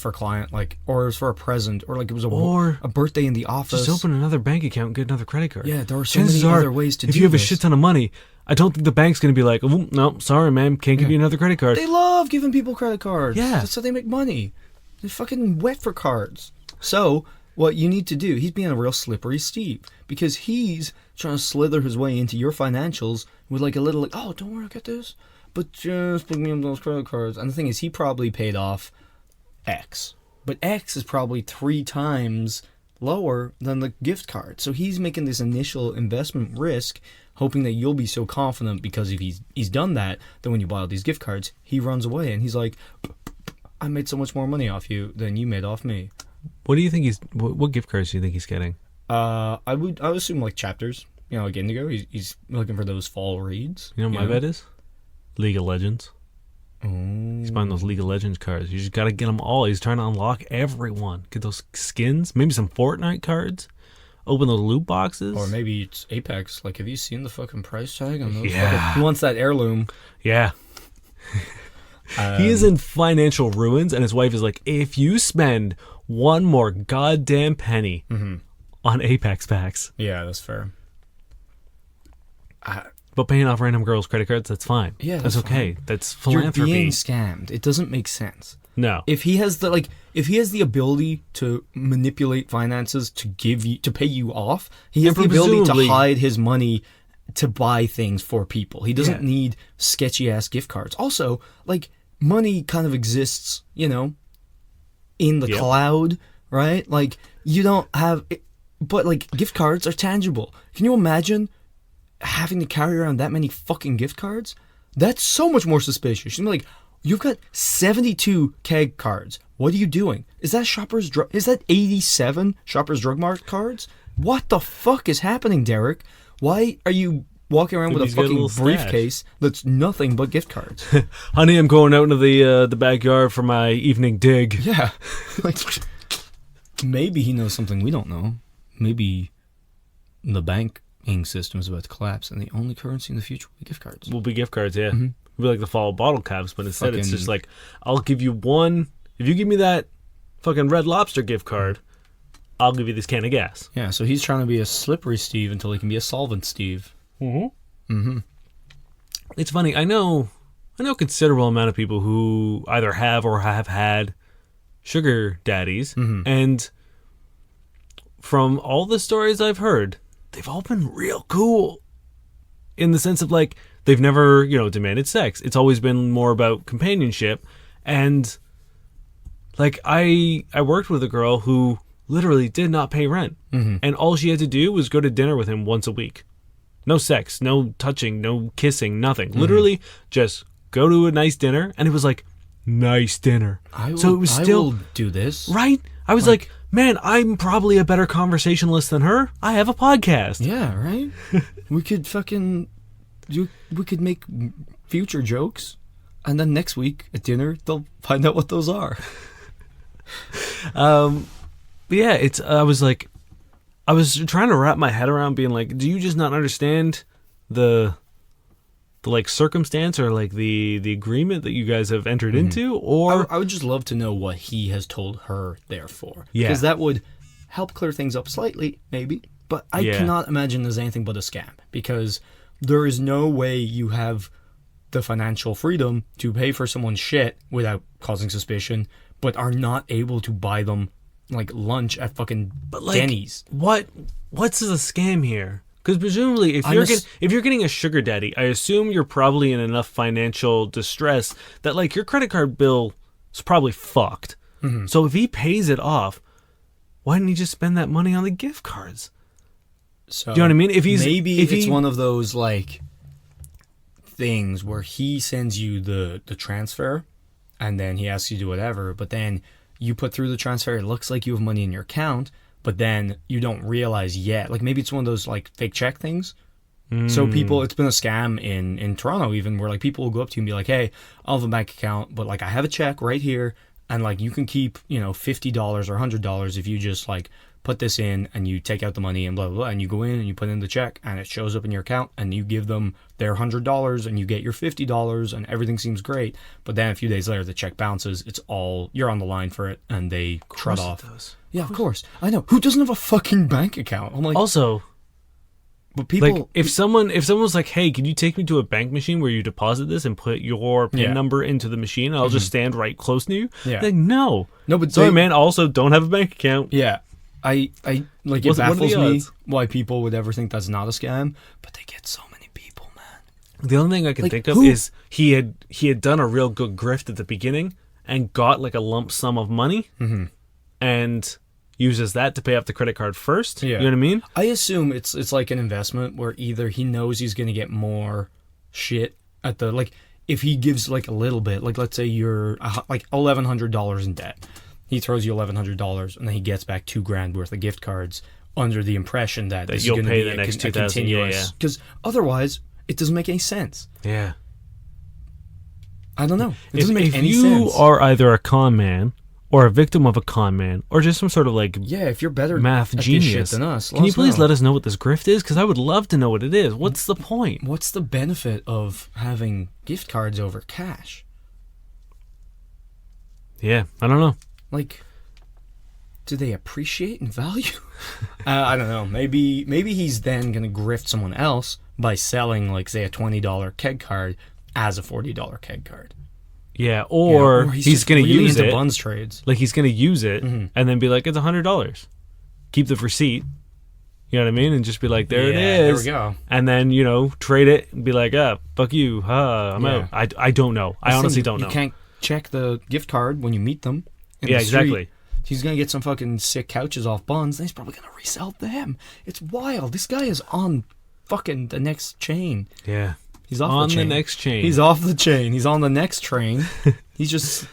for a client, like, or it was for a present, or like it was a birthday in the office. Just open another bank account and get another credit card. Yeah, there are so many other ways to do this. If you have a shit ton of money, I don't think the bank's going to be like, oh, no, sorry, man, can't give you another credit card. They love giving people credit cards. Yeah. That's how they make money. They're fucking wet for cards. So, what you need to do, he's being a real slippery Steve, because he's trying to slither his way into your financials with, like, a little, like, oh, don't worry, I'll get this, but just pick me up those credit cards. And the thing is, he probably paid off X. But X is probably 3 times lower than the gift card. So he's making this initial investment risk, hoping that you'll be so confident, because if he's done that, then when you buy all these gift cards, he runs away and he's like, I made so much more money off you than you made off me. What do you think what gift cards do you think he's getting? I would assume, like, Chapters, you know, like Indigo. He's looking for those fall reads. You know what my bet is? League of Legends. Oh. He's buying those League of Legends cards. You just got to get them all. He's trying to unlock everyone. Get those skins. Maybe some Fortnite cards. Open those loot boxes. Or maybe it's Apex. Like, have you seen the fucking price tag on those? Yeah. He wants that heirloom. Yeah. He is in financial ruins, and his wife is like, if you spend one more goddamn penny on Apex packs. Yeah, that's fair. But paying off random girls' credit cards, that's fine. Yeah, that's okay. Fine. That's philanthropy. You're being scammed. It doesn't make sense. No. If he has the ability to manipulate finances to pay you off, he has the ability to hide his money to buy things for people. He doesn't need sketchy ass gift cards. Also, like, money kind of exists, you know, in the cloud, right? Like, you don't have it, but, like, gift cards are tangible. Can you imagine having to carry around that many fucking gift cards? That's so much more suspicious. You'd be like, You've got 72 keg cards. What are you doing? Is that Is that 87 Shoppers Drug Mart cards? What the fuck is happening, Derek? Why are you walking around with a fucking briefcase that's nothing but gift cards? Honey, I'm going out into the backyard for my evening dig. Yeah. Like, maybe he knows something we don't know. Maybe the banking system is about to collapse and the only currency in the future will be gift cards. Will be gift cards, yeah. Mm-hmm. It'll be like the fall bottle caps, but instead it's just like, I'll give you one. If you give me that fucking Red Lobster gift card, I'll give you this can of gas. Yeah, so he's trying to be a slippery Steve until he can be a solvent Steve. Mm-hmm. Mm-hmm. It's funny. I know a considerable amount of people who either have or have had sugar daddies, and from all the stories I've heard, they've all been real cool. In the sense of like, they've never, demanded sex. It's always been more about companionship. And like, I worked with a girl who literally did not pay rent. Mm-hmm. And all she had to do was go to dinner with him once a week. No sex, no touching, no kissing, nothing. Mm-hmm. Literally just go to a nice dinner. And it was like, nice dinner. I will do this. Right? I was like, man, I'm probably a better conversationalist than her. I have a podcast. Yeah, right? We could we could make future jokes, and then next week at dinner, they'll find out what those are. Yeah, I was trying to wrap my head around being like, do you just not understand the like circumstance or like the agreement that you guys have entered into? Or I would just love to know what he has told her therefore. Yeah. Because that would help clear things up slightly, maybe. But I cannot imagine there's anything but a scam, because there is no way you have the financial freedom to pay for someone's shit without causing suspicion, but are not able to buy them like lunch at fucking Denny's. What's the scam here? Because presumably, if you're getting a sugar daddy, I assume you're probably in enough financial distress that like your credit card bill is probably fucked. Mm-hmm. So if he pays it off, why didn't he just spend that money on the gift cards? So, do you know what I mean? If it's one of those like things where he sends you the transfer, and then he asks you to do whatever, but then you put through the transfer, it looks like you have money in your account, but then you don't realize yet. Like maybe it's one of those like fake check things. So it's been a scam in Toronto even, where like people will go up to you and be like, hey, I'll have a bank account, but like I have a check right here, and like you can keep, $50 or $100 if you just like put this in and you take out the money and blah, blah, blah, and you go in and you put in the check and it shows up in your account and you give them their $100 and you get your $50 and everything seems great. But then a few days later, the check bounces. You're on the line for it and they shut off. Yeah, of course. I know. Who doesn't have a fucking bank account? I'm like, also, but people, like if someone was like, hey, can you take me to a bank machine where you deposit this and put your PIN number into the machine? And I'll just stand right close to you. Yeah. Like, no, but sorry, man. Also, don't have a bank account. Yeah. I like, it baffles me why people would ever think that's not a scam, but they get so many people, man. The only thing I can think of is he had done a real good grift at the beginning and got like a lump sum of money and uses that to pay off the credit card first. Yeah. You know what I mean? I assume it's like an investment where either he knows he's going to get more shit at the, like, if he gives like a little bit, like let's say you're like $1,100 in debt. He throws you $1,100 and then he gets back $2,000 worth of gift cards under the impression that this you'll is pay be the next $2,000. Yeah. Because otherwise, it doesn't make any sense. Yeah. I don't know. It doesn't make any sense. If you are either a con man or a victim of a con man or just some sort of like if you're better math at genius this shit than us, can you please let us know what this grift is? Because I would love to know what it is. What's the point? What's the benefit of having gift cards over cash? Yeah, I don't know. Like, do they appreciate in value? I don't know. Maybe he's then going to grift someone else by selling, like, say, a $20 keg card as a $40 keg card. Yeah, or he's going to really use into it. Buns trades. Like, he's going to use it and then be like, it's $100. Keep the receipt. You know what I mean? And just be like, there it is. There we go. And then, trade it and be like, fuck you. I'm out. I don't know. I honestly don't know. You can't check the gift card when you meet them. Exactly. He's going to get some fucking sick couches off Buns, and he's probably going to resell them. It's wild. This guy is on fucking the next chain. Yeah. He's off on the chain. the next chain. He's off the chain. He's on the next train. He's just...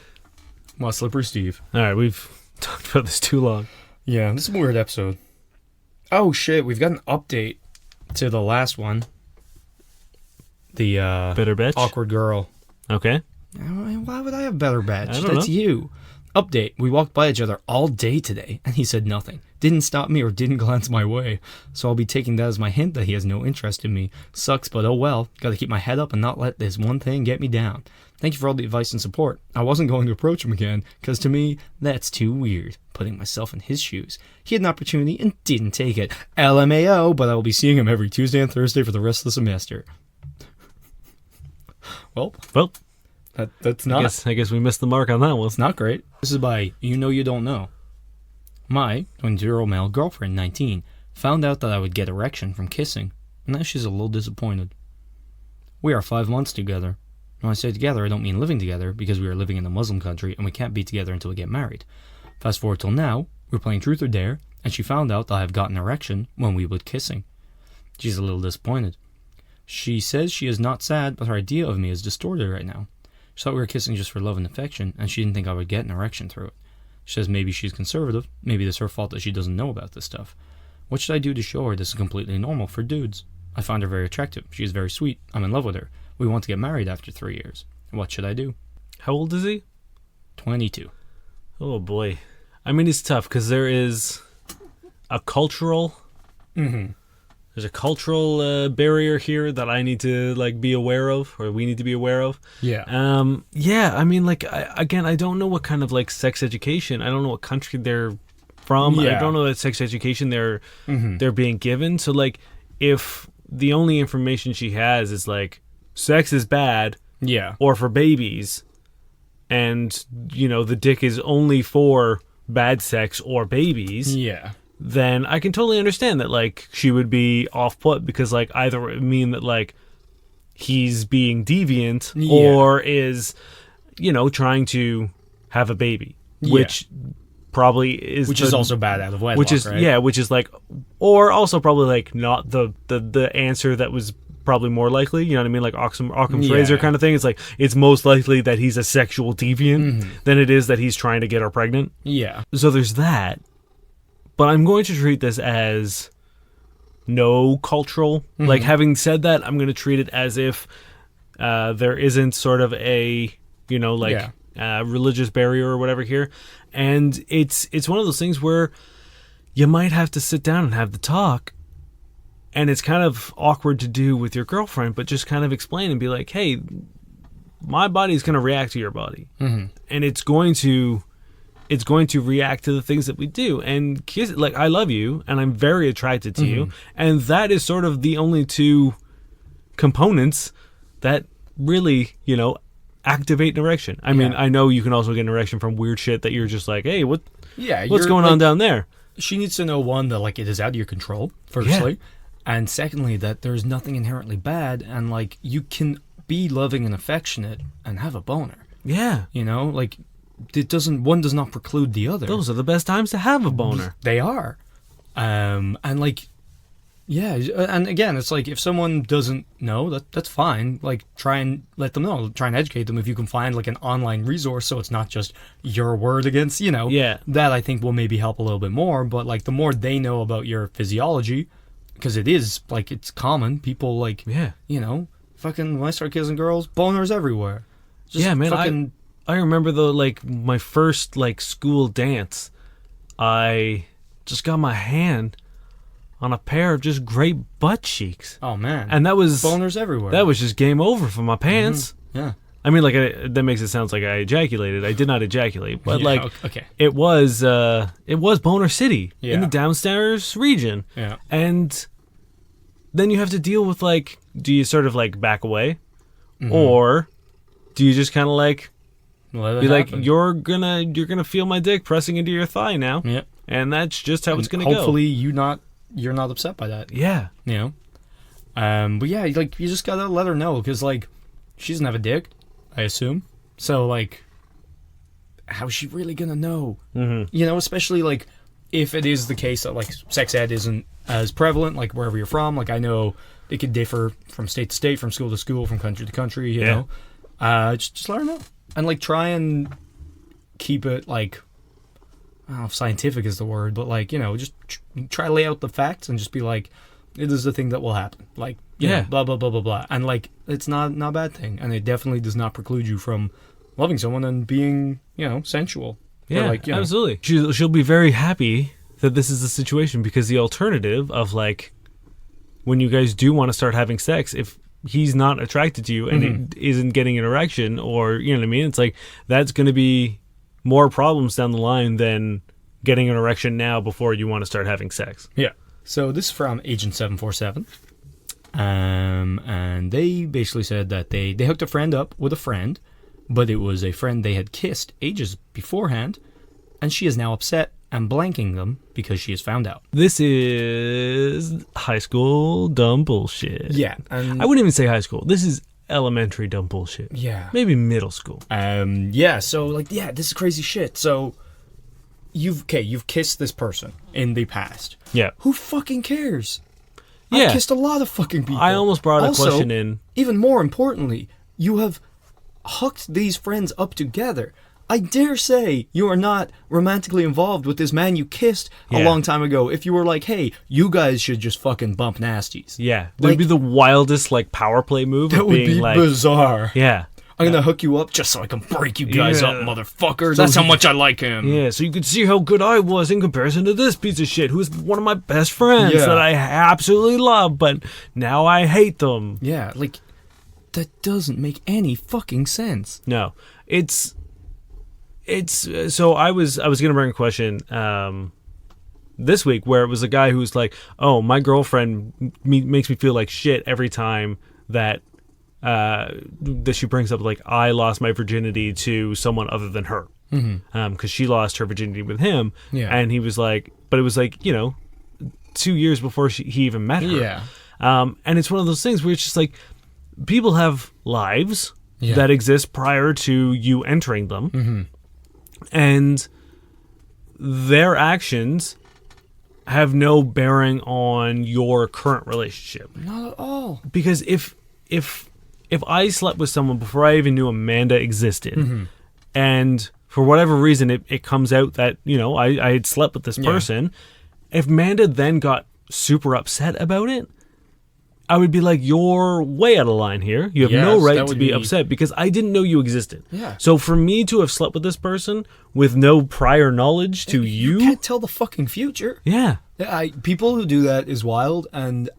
Well, Slippery Steve. All right, we've talked about this too long. Yeah, this is a weird episode. Oh, shit. We've got an update to the last one. The Bitter bitch? awkward girl. Okay. Why would I have better bitch? I don't That's know. you. Update. We walked by each other all day today, and he said nothing. Didn't stop me or didn't glance my way. So I'll be taking that as my hint that he has no interest in me. Sucks, but oh well. Gotta keep my head up and not let this one thing get me down. Thank you for all the advice and support. I wasn't going to approach him again, because to me, that's too weird. Putting myself in his shoes. He had an opportunity and didn't take it. LMAO, but I will be seeing him every Tuesday and Thursday for the rest of the semester. Well, that's not... I guess we missed the mark on that one. It's not great. This is by You Know You Don't Know. My 22-year-old male girlfriend, 19, found out that I would get erection from kissing, and now she's a little disappointed. We are 5 months together. When I say together, I don't mean living together, because we are living in a Muslim country and we can't be together until we get married. Fast forward till now, we're playing Truth or Dare, and she found out that I have gotten erection when we were kissing. She's a little disappointed. She says she is not sad, but her idea of me is distorted right now. She thought we were kissing just for love and affection, and she didn't think I would get an erection through it. She says maybe she's conservative, maybe it's her fault that she doesn't know about this stuff. What should I do to show her this is completely normal for dudes? I find her very attractive. She is very sweet. I'm in love with her. We want to get married after 3 years. What should I do? How old is he? 22. Oh, boy. I mean, it's tough because there is a cultural... Mm-hmm. There's a cultural barrier here that I need to be aware of, or we need to be aware of. Yeah. Yeah. I mean, I don't know what kind of sex education. I don't know what country they're from. Yeah. I don't know what sex education they're being given. So if the only information she has is sex is bad, Yeah. or for babies, and the dick is only for bad sex or babies. Yeah. Then I can totally understand that she would be off put because either it would mean that he's being deviant or is trying to have a baby, which probably is is also bad out of wedlock, right? which is or also probably not the answer that was probably more likely, you know what I mean, Occam's razor kind of thing. It's it's most likely that he's a sexual deviant than it is that he's trying to get her pregnant. Yeah. So there's that. But I'm going to treat this as no cultural. Having said that, I'm going to treat it as if there isn't sort of a, religious barrier or whatever here. And it's one of those things where you might have to sit down and have the talk. And it's kind of awkward to do with your girlfriend, but just kind of explain and be like, hey, my body's going to react to your body. And it's going to react to the things that we do. And kiss, I love you and I'm very attracted to you. And that is sort of the only two components that really, activate an erection. I mean, I know you can also get an erection from weird shit that you're just hey, what's going on down there? She needs to know, one, that it is out of your control, firstly. And secondly, that there's nothing inherently bad and you can be loving and affectionate and have a boner. Yeah. One does not preclude the other. Those are the best times to have a boner. They are. And and again, it's if someone doesn't know, that's fine. Try and let them know. Try and educate them if you can find an online resource so it's not just your word against, Yeah. That I think will maybe help a little bit more. But the more they know about your physiology, because it is, it's common. People fucking, when I start kissing girls, boners everywhere. Just yeah, man, fucking... I remember though, my first school dance, I just got my hand on a pair of just great butt cheeks. Oh man! And that was boners everywhere. That was just game over for my pants. Yeah. I mean, that makes it sound like I ejaculated. I did not ejaculate, but okay. it was Boner City in the downstairs region. Yeah. And then you have to deal with do you sort of back away, or do you just kind of be happen. you're gonna feel my dick pressing into your thigh now. Yeah. And that's just how it's gonna go. Hopefully you're not upset by that. Yeah. But yeah, you just gotta let her know, because she doesn't have a dick, I assume. So how's she really gonna know? Especially if it is the case that like sex ed isn't as prevalent, like wherever you're from, like I know it could differ from state to state, from school to school, from country to country, you know, just let her know. And like try and keep it like, I don't know if scientific is the word, but like, you know, just try to lay out the facts and just be like, it is the thing that will happen. Like, you know, blah, blah, blah, blah, blah. And like, it's not a bad thing. And it definitely does not preclude you from loving someone and being, you know, sensual. Yeah, like, you know, absolutely. She'll be very happy that this is the situation, because the alternative of like, when you guys do want to start having sex, if he's not attracted to you and isn't getting an erection, or, you know what I mean? It's like, that's going to be more problems down the line than getting an erection now before you want to start having sex. Yeah. So this is from Agent 747. And they basically said that they hooked a friend up with a friend, but it was a friend they had kissed ages beforehand, and she is now upset and blanking them because she has found out. This is high school dumb bullshit. Yeah. I wouldn't even say high school. This is elementary dumb bullshit. Yeah. Maybe middle school. Yeah, so like, yeah, this is crazy shit. So you've kissed this person in the past. Yeah. Who fucking cares? Yeah. I've kissed a lot of fucking people. I almost brought a question in. Even more importantly, you have hooked these friends up together. I dare say you are not romantically involved with this man you kissed a long time ago. If you were like, hey, you guys should just fucking bump nasties. Yeah. That would be the wildest like power play move. That of would being be like, bizarre. Yeah. I'm going to hook you up just so I can break you guys up, motherfuckers. That's how much I like him. Yeah, so you could see how good I was in comparison to this piece of shit who's one of my best friends that I absolutely love, but now I hate them. Yeah, like, that doesn't make any fucking sense. No. It's so I was going to bring a question this week where it was a guy who was like, oh, my girlfriend makes me feel like shit every time that she brings up, like, I lost my virginity to someone other than her, because she lost her virginity with him, and he was like, but it was like, you know, 2 years before he even met her, and it's one of those things where it's just like, people have lives that exist prior to you entering them, and their actions have no bearing on your current relationship. Not at all. Because if I slept with someone before I even knew Amanda existed, and for whatever reason it comes out that, you know, I had slept with this person, if Amanda then got super upset about it, I would be like, you're way out of line here. You have no right to be upset because I didn't know you existed. Yeah. So for me to have slept with this person with no prior knowledge to you can't tell the fucking future. Yeah. People who do that is wild, and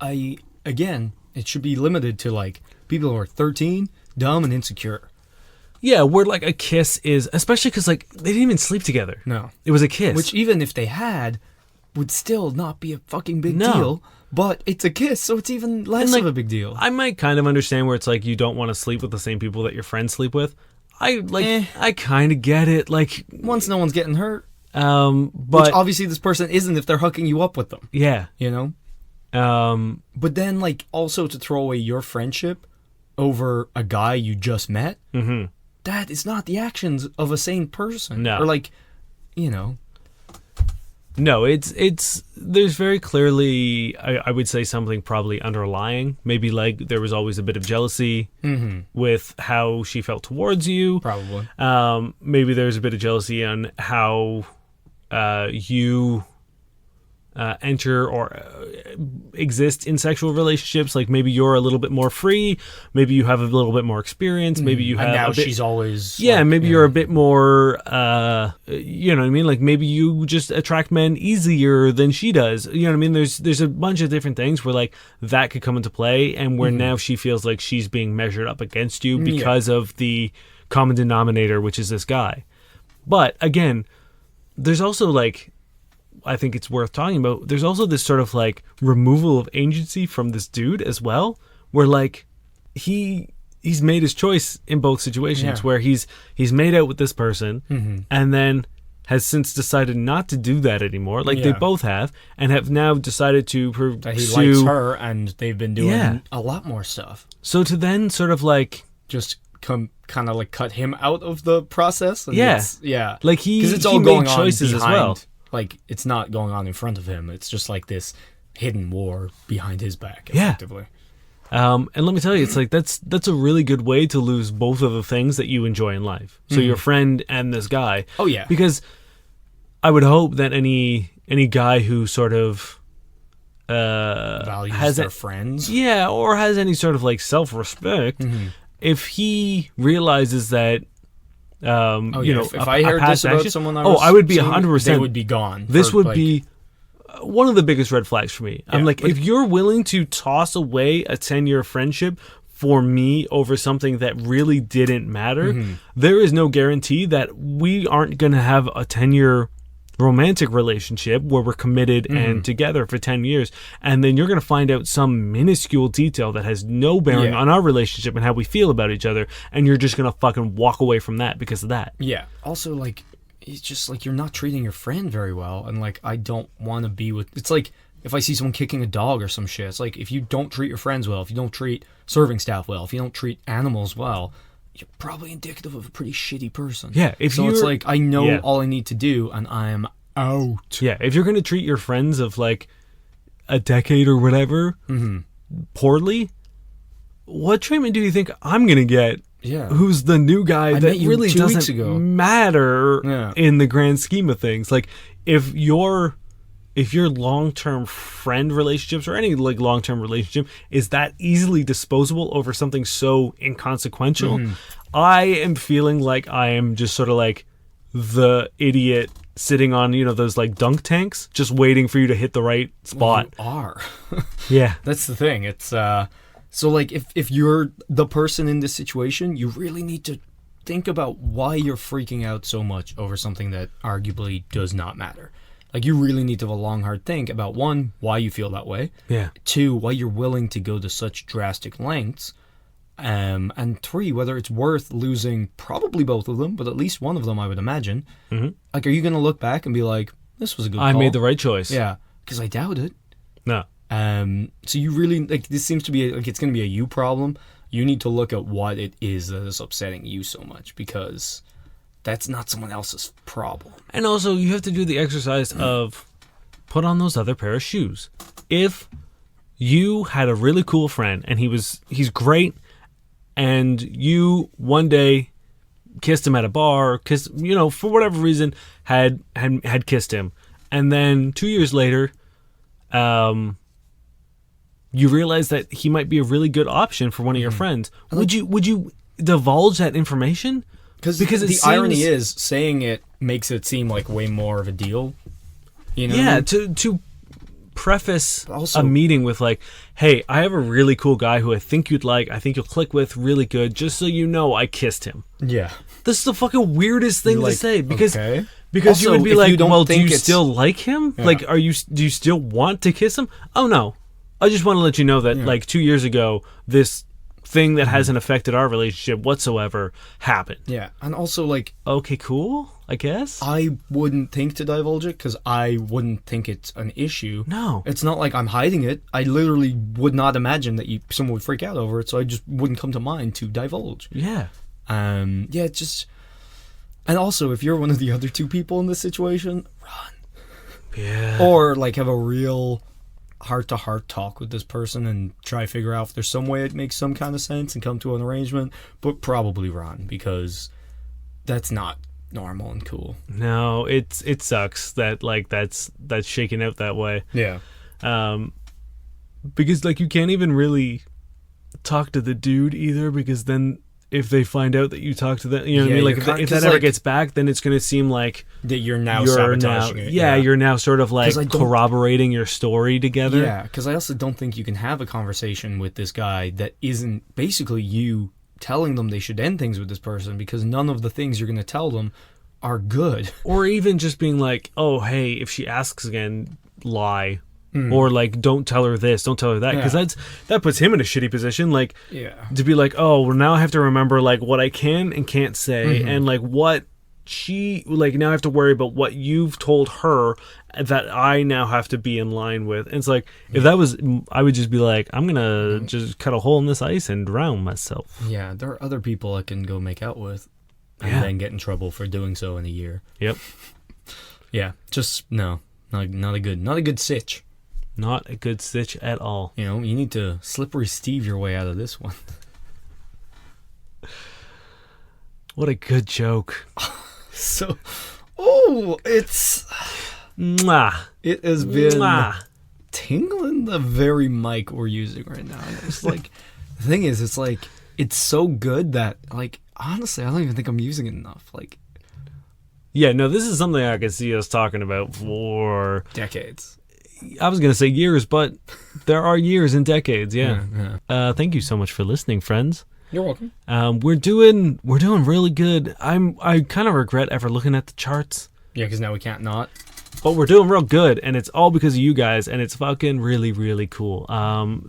again, it should be limited to like people who are 13, dumb, and insecure. Yeah, where like a kiss is, especially because like they didn't even sleep together. No. It was a kiss. Which even if they had, would still not be a fucking big deal. But it's a kiss, so it's even less of a big deal. I might kind of understand where it's like you don't want to sleep with the same people that your friends sleep with. I kind of get it. Like, once no one's getting hurt. But which obviously this person isn't if they're hooking you up with them. Yeah. You know? But then like also to throw away your friendship over a guy you just met, that is not the actions of a sane person. No. Or like, you know. No, it's there's very clearly, I would say, something probably underlying. Maybe like there was always a bit of jealousy with how she felt towards you. Probably. Maybe there's a bit of jealousy on how you enter or exist in sexual relationships. Like maybe you're a little bit more free. Maybe you have a little bit more experience. Maybe you have. And now a bit, she's always. Yeah, like, maybe you're a bit more. You know what I mean? Like maybe you just attract men easier than she does. You know what I mean? There's a bunch of different things where like that could come into play, and where now she feels like she's being measured up against you because of the common denominator, which is this guy. But again, there's also like. I think it's worth talking about. There's also this sort of like removal of agency from this dude as well, where like he's made his choice in both situations, where he's made out with this person and then has since decided not to do that anymore. Like they both have, and have now decided to pursue. That he likes her, and they've been doing a lot more stuff. So to then sort of like just kind of like cut him out of the process. And like because it's all going choices as well. like it's not going on in front of him. It's just like this hidden war behind his back, effectively. And let me tell you, it's like that's a really good way to lose both of the things that you enjoy in life. So your friend and this guy. Oh yeah. Because I would hope that any guy who sort of values has their friends. Yeah, or has any sort of like self-respect, if he realizes that you know, if I heard this about someone I would be 100%. They would be gone. This would be one of the biggest red flags for me. I'm like, if you're willing to toss away a 10-year friendship for me over something that really didn't matter, there is no guarantee that we aren't going to have a 10-year romantic relationship where we're committed and together for 10 years, and then you're going to find out some minuscule detail that has no bearing on our relationship and how we feel about each other, and you're just going to fucking walk away from that because of that. Yeah. Also, like, it's just like you're not treating your friend very well, and like I don't want to be with. It's like if I see someone kicking a dog or some shit. It's like if you don't treat your friends well, if you don't treat serving staff well, if you don't treat animals well, you're probably indicative of a pretty shitty person. Yeah. So it's like I know all I need to do, and I am out. Yeah. If you're going to treat your friends of like a decade or whatever poorly, what treatment do you think I'm going to get? Yeah. Who's the new guy that really doesn't matter in the grand scheme of things? Like if your long-term friend relationships or any like long-term relationship is that easily disposable over something so inconsequential, I am feeling like I am just sort of like the idiot sitting on, you know, those like dunk tanks, just waiting for you to hit the right spot. You are. Yeah. That's the thing. It's so like if you're the person in this situation, you really need to think about why you're freaking out so much over something that arguably does not matter. Like you really need to have a long, hard think about 1, why you feel that way. Yeah. 2, why you're willing to go to such drastic lengths. And 3, whether it's worth losing probably both of them, but at least one of them, I would imagine. Like, are you going to look back and be like, this was a good call? I made the right choice. Yeah. Because I doubt it. No. So you really, like, this seems to be, like, it's going to be a you problem. You need to look at what it is that is upsetting you so much, because that's not someone else's problem. And also, you have to do the exercise of put on those other pair of shoes. If you had a really cool friend and he's great, and you one day kissed him at a bar, you know, for whatever reason, had kissed him, and then 2 years later, you realize that he might be a really good option for one of your friends. Would you divulge that information? Because the irony is, saying it makes it seem like way more of a deal. You know? Yeah, to preface a meeting with like, hey, I have a really cool guy who I think you'd like, I think you'll click with really good, just so you know I kissed him. Yeah. This is the fucking weirdest thing to say, because also, you would be like, well, do you still like him? Yeah. Like, do you still want to kiss him? Oh no. I just want to let you know that like 2 years ago, this thing that hasn't affected our relationship whatsoever happened. Yeah. And also, like, okay, cool, I guess. I wouldn't think to divulge it because I wouldn't think it's an issue. No. It's not like I'm hiding it. I literally would not imagine that someone would freak out over it, so I just wouldn't come to mind to divulge. Yeah. Yeah, it's just... And also, if you're one of the other 2 people in this situation, run. Yeah. Or, like, have a real heart-to-heart talk with this person and try to figure out if there's some way it makes some kind of sense and come to an arrangement, but probably run, because that's not normal and cool. No, it sucks that like that's shaking out that way. Yeah. Because like you can't even really talk to the dude either, because then if they find out that you talk to them, you know what I mean? Like if that ever gets back, then it's going to seem like that you're now sabotaging it. Yeah, you're now sort of like corroborating your story together. Yeah, because I also don't think you can have a conversation with this guy that isn't basically you telling them they should end things with this person, because none of the things you're going to tell them are good. Or even just being like, oh, hey, if she asks again, lie. Or like, don't tell her this, don't tell her that, because that puts him in a shitty position. Like, to be like, oh, well, now I have to remember like what I can and can't say, and like what she like now I have to worry about what you've told her that I now have to be in line with. And it's like, if that was, I would just be like, I'm gonna just cut a hole in this ice and drown myself. Yeah, there are other people I can go make out with, and then get in trouble for doing so in a year. Yep. Yeah, just no, not a good sitch. Not a good stitch at all. You know, you need to slippery Steve your way out of this one. What a good joke. So, it's... Mwah. It has been Mwah. tingling the very mic we're using right now. And it's like, the thing is, it's like, it's so good that, like, honestly, I don't even think I'm using it enough. Like, Yeah, no, this is something I could see us talking about for... decades. I was going to say years, but there are years and decades, yeah. Yeah. Thank you so much for listening, friends. You're welcome. We're doing really good. I kind of regret ever looking at the charts. Yeah, because now we can't not. But we're doing real good, and it's all because of you guys, and it's fucking really, really cool.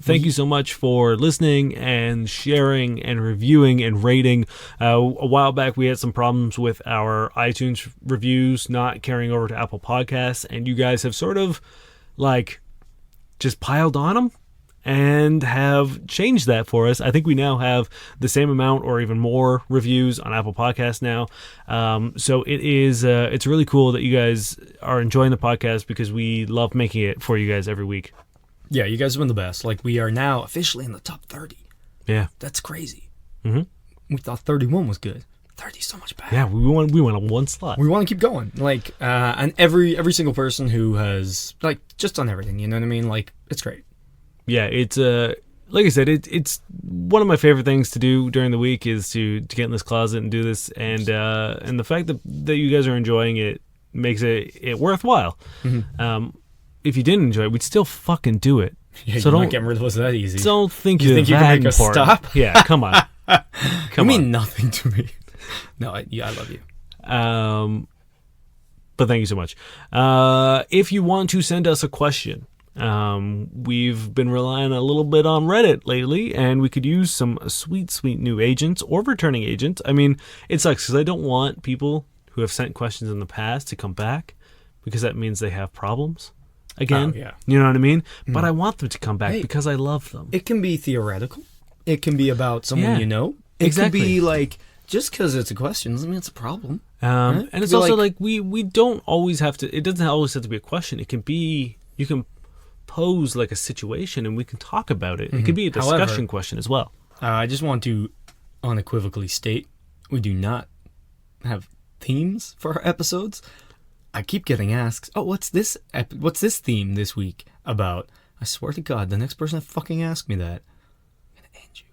Thank you so much for listening and sharing and reviewing and rating. A while back, we had some problems with our iTunes reviews not carrying over to Apple Podcasts, and you guys have sort of, like, just piled on them and have changed that for us. I think we now have the same amount or even more reviews on Apple Podcasts now. So it's really cool that you guys are enjoying the podcast because we love making it for you guys every week. Yeah, you guys have been the best. Like, we are now officially in the top 30. Yeah. That's crazy. Mm-hmm. We thought 31 was good. 30 is so much better. Yeah, we went on one slot. We want to keep going. Like, and every single person who has, like, just done everything, you know what I mean? Like, it's great. Yeah, it's like I said, it's one of my favorite things to do during the week is to get in this closet and do this, and the fact that you guys are enjoying it makes it worthwhile. Mm-hmm. If you didn't enjoy it, we'd still fucking do it. Yeah, so you're not getting rid of us that easy. Don't think you think you can make us stop? Yeah, come on. You mean nothing to me. No, I love you. But thank you so much. If you want to send us a question, we've been relying a little bit on Reddit lately, and we could use some sweet new agents or returning agents. I mean, it sucks because I don't want people who have sent questions in the past to come back because that means they have problems again. Oh, yeah. You know what I mean? But I want them to come back because I love them. It can be theoretical. It can be about someone you know. It exactly. Could be like, just because it's a question doesn't mean it's a problem. Right? And it's also like we don't always have to, it doesn't always have to be a question. It can be, you can pose like a situation and we can talk about it. Mm-hmm. It could be a discussion question as well. I just want to unequivocally state we do not have themes for our episodes. I keep getting asked, what's this theme this week about? I swear to God, the next person that fucking asked me that, I'm going to end you.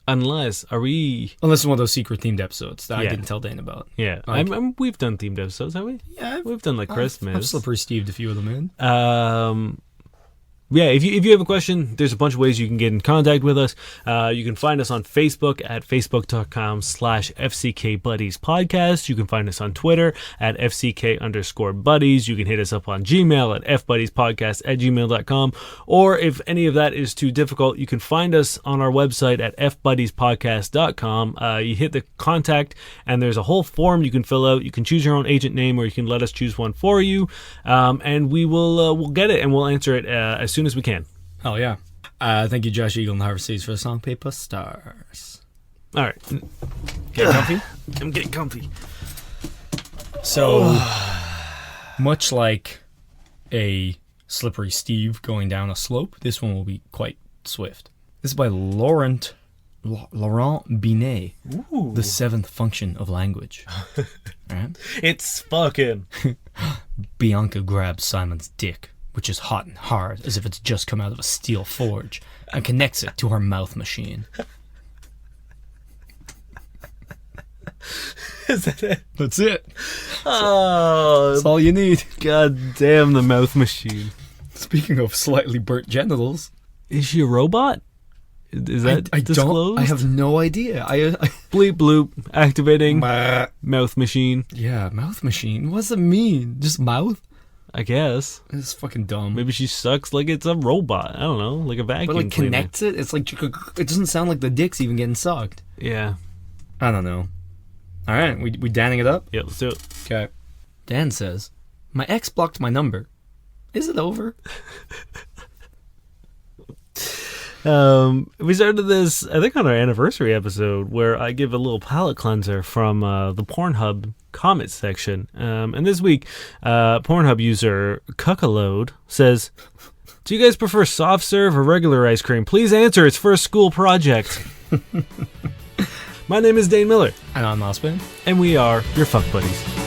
Unless it's one of those secret themed episodes that I didn't tell Dain about. Yeah. Like, we've done themed episodes, have we? Yeah. We've done like Christmas. I've slippery Steved a few of them in. Yeah, if you have a question, there's a bunch of ways you can get in contact with us. You can find us on Facebook at facebook.com/FCKBuddiesPodcast. You can find us on Twitter at FCK_buddies. You can hit us up on Gmail at fbuddiespodcast@gmail.com. Or if any of that is too difficult, you can find us on our website at fbuddiespodcast.com. You hit the contact, and there's a whole form you can fill out. You can choose your own agent name, or you can let us choose one for you. And we'll get it, and we'll answer it as soon as we can. Hell yeah. Thank you, Josh Eagle and Harvard Seas, for the song Paper Stars. All right. Get comfy? I'm getting comfy. So, much like a slippery Steve going down a slope, this one will be quite swift. This is by Laurent Binet. Ooh. The Seventh Function of Language. Right? It's fucking. Bianca grabs Simon's dick, which is hot and hard as if it's just come out of a steel forge, and connects it to her mouth machine. Is that it? That's it. Oh, that's all you need. God damn the mouth machine. Speaking of slightly burnt genitals, is she a robot? Is that disclosed? I have no idea. I bleep bloop activating mouth machine. Yeah, mouth machine. What does it mean? Just mouth? I guess. It's fucking dumb. Maybe she sucks like it's a robot. I don't know, like a vacuum but like cleaner. Connects it. It's like it doesn't sound like the dick's even getting sucked. Yeah. I don't know. All right, we danning it up. Yeah, let's do it. Okay. Dan says, "My ex blocked my number. Is it over?" We started this, I think, on our anniversary episode, where I give a little palate cleanser from the Pornhub comment section. And this week, Pornhub user Cuckalode says, "Do you guys prefer soft serve or regular ice cream? Please answer. It's for a school project." My name is Dain Miller. And I'm Osman. And we are your fuck buddies.